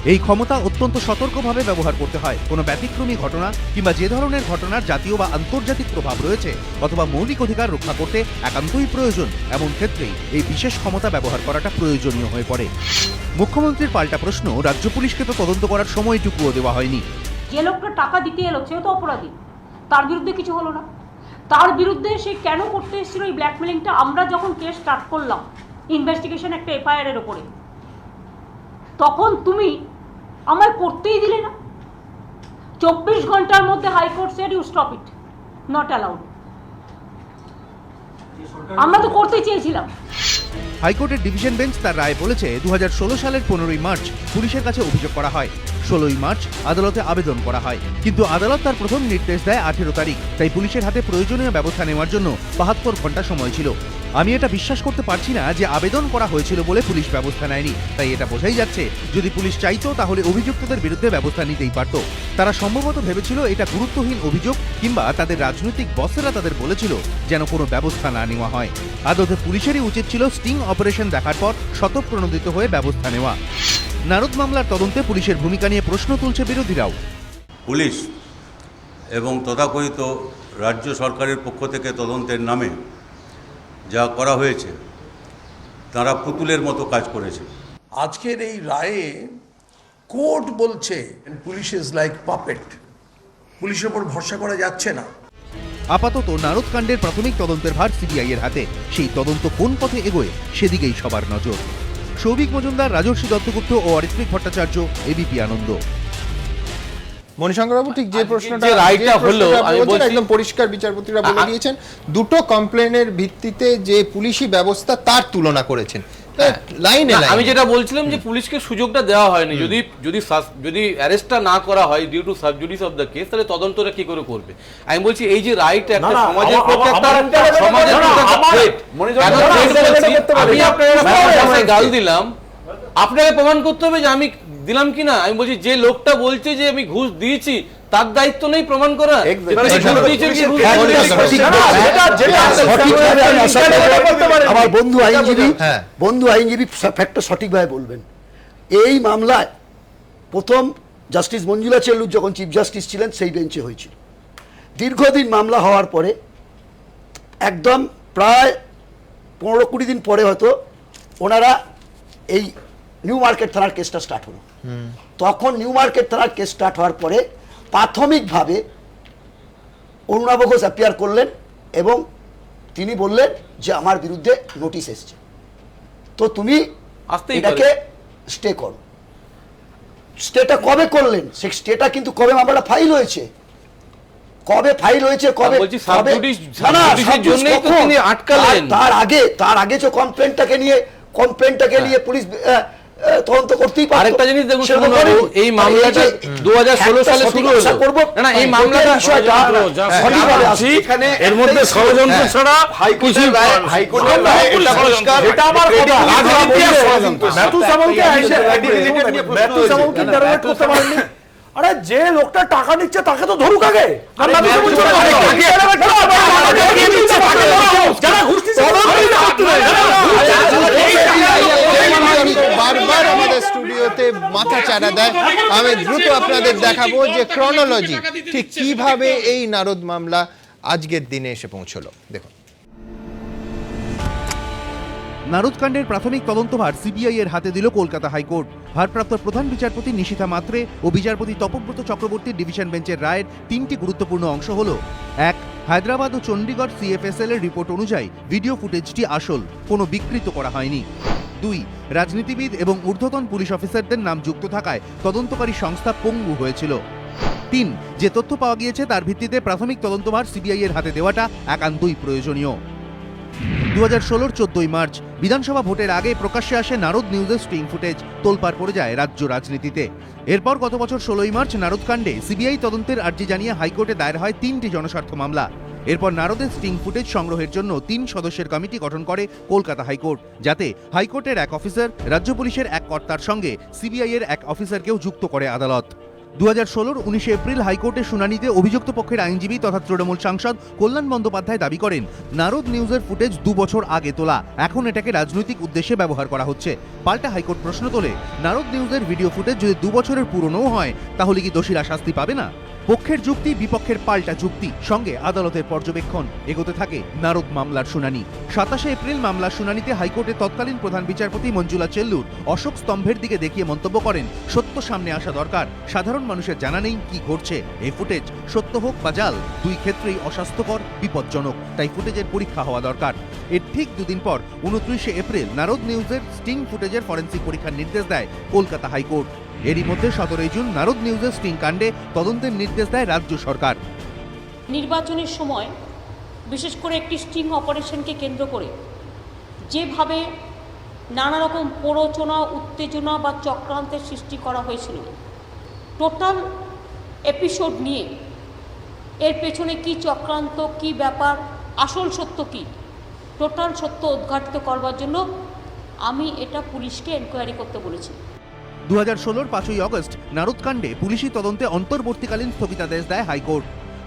এই ক্ষমতা অত্যন্ত সতর্কভাবে ব্যবহার করতে হয়। কোনো ব্যতিক্রমী ঘটনা কিংবা যে ধরনের ঘটনার জাতীয় বা আন্তর্জাতিক প্রভাব রয়েছে অথবা মৌলিক অধিকার রক্ষা করতে একান্তই প্রয়োজন, এমন ক্ষেত্রেই এই বিশেষ ক্ষমতা ব্যবহার করাটা প্রয়োজনীয় হয়ে পড়ে। মুখ্যমন্ত্রীর পাল্টা প্রশ্ন, রাজ্য পুলিশকে তো তদন্ত করার সময়টুকুও দেওয়া হয়নি। যে লোকটা টাকা দিতে এলো সে তো অপরাধী, তার বিরুদ্ধে কিছু হলো না। তার বিরুদ্ধে সে কেন করতে এসেছিল এই ব্ল্যাকমেলিংটা? আমরা যখন কেস স্টার্ট করলাম ইনভেস্টিগেশন একটা এফআইআর এর ওপরে, তখন তুমি আমায় করতেই দিলে না। 24 ঘন্টার মধ্যে high court said you stop it, not allowed. আমরা তো করতে চেয়েছিলাম। হাইকোর্টের ডিভিশন বেঞ্চ তার রায় বলেছে 2016 সালের 15ই মার্চ পুলিশের কাছে অভিযোগ করা হয়, 16ই মার্চ আদালতে আবেদন করা হয়, কিন্তু আদালত তার প্রথম নির্দেশ দেয় 18 তারিখ। তাই পুলিশের হাতে প্রয়োজনীয় ব্যবস্থা নেওয়ার জন্য 72 ঘন্টা সময় ছিল। আমি এটা বিশ্বাস করতে পারছি না যে আবেদন করা হয়েছিল বলে পুলিশ ব্যবস্থা নেয়নি। তাই এটা বোঝাই যাচ্ছে যদি পুলিশ চাইতো তাহলে অভিযুক্তদের বিরুদ্ধে ব্যবস্থা নিতেই পারত। তারা সম্ভবত ভেবেছিল এটা গুরুত্বহীন অভিযোগ, কিংবা তাদের রাজনৈতিক বসেরা তাদের বলেছিল যেন কোনো ব্যবস্থা না নেওয়া হয়। আদতে পুলিশেরই উচিত ছিল স্টিং অপারেশন দেখার পর স্বতঃপ্রণোদিত হয়ে ব্যবস্থা নেওয়া। নারদ মামলার তদন্তে পুলিশের ভূমিকা নিয়ে প্রশ্ন তুলছে বিরোধীরাও। পুলিশ এবং তথাকথিত রাজ্য সরকারের পক্ষ থেকে তদন্তের নামে যা করা হয়েছে তারা পুতুলের মতো কাজ করেছে। আজকের এই রায়ে কোর্ট বলছে পুলিশ ইজ লাইক পাপেট, পুলিশের উপর ভরসা করা যাচ্ছে না। আপাতত নারদ কাণ্ডের প্রাথমিক তদন্তের ভার সিবিআই এর হাতে। সেই তদন্ত কোন পথে এগোয় সেদিকেই সবার নজর। সৌভিক মজুমদার, রাজর্ষি দত্তগুপ্ত ও অরিত্রিক ভট্টাচার্য, এবিপি আনন্দ। মণিশঙ্কর বাবু, ঠিক যে প্রশ্নটা একদম পরিষ্কার বিচারপতিরা বলে দিয়েছেন, দুটো কমপ্লেনের ভিত্তিতে যে পুলিশি ব্যবস্থা তার তুলনা করেছেন লাইনে। আমি যেটা বলছিলাম যে পুলিশকে সুযোগটা দেওয়া হয়নি। যদি অ্যারেস্টটা না করা হয় due to sub judice of the case, তাহলে তদন্তটা কি করে করবে? আমি বলছি এই যে রাইট একটা সমাজের প্রতি আমি আপনার গাল দিলাম, আপনাকে প্রমাণ করতে হবে যে আমি দিলাম কিনা। আমি বলছি যে লোকটা বলছে যে আমি ঘুষ দিয়েছি তার দায়িত্ব নেই প্রমাণ করা। আমার বন্ধু আইনজীবী ফ্যাক্টটা সঠিকভাবে বলবেন। এই মামলায় প্রথম জাস্টিস মঞ্জুলা চেল্লুর যখন চিফ জাস্টিস ছিলেন সেই বেঞ্চে হয়েছিল। দীর্ঘদিন মামলা হওয়ার পরে একদম প্রায় 15-20 দিন পরে হয়তো ওনারা এই নিউ মার্কেট থানার কেসটা স্টার্ট হলো। তখন নিউ মার্কেট থানার কেস স্টার্ট হওয়ার পরে প্রাথমিকভাবে অরুণাভ ঘোষ অ্যাপিয়ার করলেন এবং তিনি বললেন যে আমার বিরুদ্ধে নোটিশ এসছে, তো তুমি এটাকে স্টে করো। স্টেটা কবে করলেন? সেই স্টেটা কিন্তু কবে মামলাটা ফাইল হয়েছে, কবে ফাইল হয়েছে, কবে তার আগে যে কমপ্লেনটাকে নিয়ে পুলিশ তদন্ত করতেই পারে। আরেকটা জিনিস দেখুন, এই মামলাটা 2016 সালে শুরু হলো না, এই মামলাটা এখানে এর মধ্যে ষড়যন্ত্র ছাড়া কিছু হাইকোর্টের রায় এটা পরিষ্কার, এটা আমার কথা। ম্যাথু সামলকে ইন্টারোগেট করতে পারেননি। আরে যে লোকটা টাকা নিচ্ছে তাকে তো ধরুক আগে। বারবার আমাদের স্টুডিওতে মাথা চাড়া দেয়। আমি দ্রুত আপনাদের দেখাবো যে ক্রনোলজি ঠিক কিভাবে এই নারদ মামলা আজকের দিনে এসে পৌঁছলো। দেখুন, নারদ কাণ্ডের প্রাথমিক তদন্তভার সিবিআই এর হাতে দিল কলকাতা হাইকোর্ট। ভারপ্রাপ্ত প্রধান বিচারপতি নিশিথা মাত্রে ও বিচারপতি তপব্রত চক্রবর্তীর ডিভিশন বেঞ্চের রায়ের 3টি গুরুত্বপূর্ণ অংশ হল: 1. হায়দ্রাবাদ ও চণ্ডীগড় সিএফএসএল এর রিপোর্ট অনুযায়ী ভিডিও ফুটেজটি আসল, কোনো বিকৃত করা হয়নি। 2. রাজনীতিবিদ এবং ঊর্ধ্বতন পুলিশ অফিসারদের নাম যুক্ত থাকায় তদন্তকারী সংস্থা পঙ্গু হয়েছিল। 3. যে তথ্য পাওয়া গিয়েছে তার ভিত্তিতে প্রাথমিক তদন্তভার সিবিআই এর হাতে দেওয়াটা একান্তই প্রয়োজনীয়। 2016 14ই মার্চ বিধানসভা ভোটের আগে প্রকাশ্যে আসে নারদ নিউজের স্টিং ফুটেজ। তোলপাড় পড়ে যায় রাজ্য রাজনীতিতে। এরপর গত বছর 16ই মার্চ নারদ কাণ্ডে সিবিআই তদন্তের আর্জি জানিয়ে হাইকোর্টে দায়ের হয় 3টি জনস্বার্থ মামলা। এরপর নারদের স্টিং ফুটেজ সংগ্রহের জন্য 3 সদস্যের কমিটি গঠন করে কলকাতা হাইকোর্ট, যাতে হাইকোর্টের এক অফিসার, রাজ্য পুলিশের এক কর্তার সঙ্গে সিবিআই এর এক অফিসারকেও যুক্ত করে আদালত। 2016 19 এপ্রিল হাইকোর্টের শুনানিতে অভিযুক্ত পক্ষের আইনজীবী তথা তৃণমূল সাংসদ কল্যাণ বন্দ্যোপাধ্যায় দাবি করেন, নারদ নিউজের ফুটেজ 2 বছর আগে তোলা, এখন এটাকে রাজনৈতিক উদ্দেশ্যে ব্যবহার করা হচ্ছে। পাল্টা হাইকোর্ট প্রশ্ন তোলে, নারদ নিউজের ভিডিও ফুটেজ যদি 2 বছরের পুরনোও হয় তাহলে কি দোষীরা শাস্তি পাবে না? পক্ষের যুক্তি বিপক্ষের পাল্টা যুক্তি, সঙ্গে আদালতের পর্যবেক্ষণ, এগোতে থাকে নারদ মামলার শুনানি। 27 এপ্রিল মামলার শুনানিতে হাইকোর্টের তৎকালীন প্রধান বিচারপতি মঞ্জুলা চেল্লুর অশোক স্তম্ভের দিকে দেখিয়ে মন্তব্য করেন, সত্য সামনে আসা দরকার, সাধারণ মানুষের জানা নেই কি ঘটছে। এই ফুটেজ সত্য হোক বা জাল, দুই ক্ষেত্রেই অস্বাস্থ্যকর, বিপজ্জনক, তাই ফুটেজের পরীক্ষা হওয়া দরকার। এর ঠিক 2 দিন পর 29 এপ্রিল নারদ নিউজের স্টিং ফুটেজের ফরেন্সিক পরীক্ষার নির্দেশ দেয় কলকাতা হাইকোর্ট। এরই মধ্যে 17 জুন নারদ নিউজের স্টিং কাণ্ডে তদন্তের নির্দেশ দেয় রাজ্য সরকার। নির্বাচনের সময় বিশেষ করে একটি স্টিং অপারেশনকে কেন্দ্র করে যেভাবে নানা রকম প্ররোচনা, উত্তেজনা বা চক্রান্তের সৃষ্টি করা হয়েছিল, টোটাল এপিসোড নিয়ে এর পেছনে কি চক্রান্ত, কি ব্যাপার, আসল সত্য কি, টোটাল সত্য উদ্ঘাটিত করবার জন্য আমি এটা পুলিশকে এনকোয়ারি করতে বলেছি। 2016 5ই আগস্ট নারদকাণ্ডে পুলিশি তদন্তে অন্তর্বর্তীকালীন স্থগিতাদেশ দেয় হাইকোর্ট।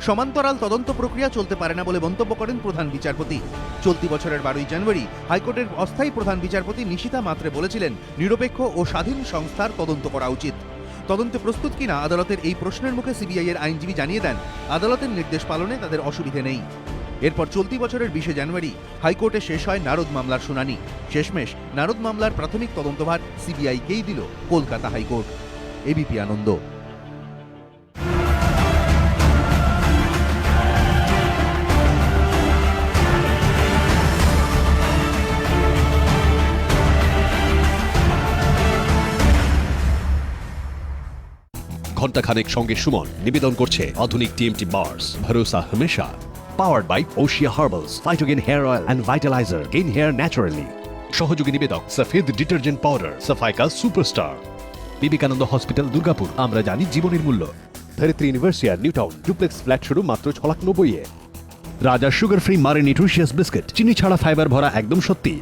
সমান্তরাল তদন্ত প্রক্রিয়া চলতে পারে না বলে মন্তব্য করেন প্রধান বিচারপতি। চলতি বছরের 12ই জানুয়ারি হাইকোর্টের অস্থায়ী প্রধান বিচারপতি নিশিতা মাত্রে বলেছিলেন, নিরপেক্ষ ও স্বাধীন সংস্থার তদন্ত করা উচিত। তদন্তে প্রস্তুত কিনা আদালতের এই প্রশ্নের মুখে সিবিআই এর আইনজীবী জানিয়ে দেন, আদালতের নির্দেশ পালনে তাদের অসুবিধে নেই। এরপর চলতি বছরের 20 জানুয়ারি হাইকোর্টে শেষ হয় নারদ মামলার শুনানি। শেষমেশ নারদ মামলার প্রাথমিক তদন্তভার সিবিআইকেই দিল কলকাতা হাইকোর্ট। এবিপি আনন্দ। ঘণ্টাখানেক সঙ্গে সুমন নিবেদন করছে আধুনিক টিএমটি মার্স, ভরসা হমেশা। Powered by Oshia Herbals, Phytogen Hair Oil and Vitalizer. Gain hair naturally. সহযোগী নিবেদক সফেদ ডিটারজেন্ট পাউডার, সাফাইকা সুপারস্টার। বিবেকানন্দ হসপিটাল, দুর্গাপুর। আমরা জানি জীবনের মূল্য। ধরিত্রী ইউনিভার্সিটি নিউটাউন ডুপ্লেক্স ফ্ল্যাট শুরু মাত্র 6,90,000 রাজা সুগার ফ্রি মারে নিউট্রিশিয়াস বিস্কিট, চিনি ছাড়া ফাইবার ভরা, একদম সত্যি।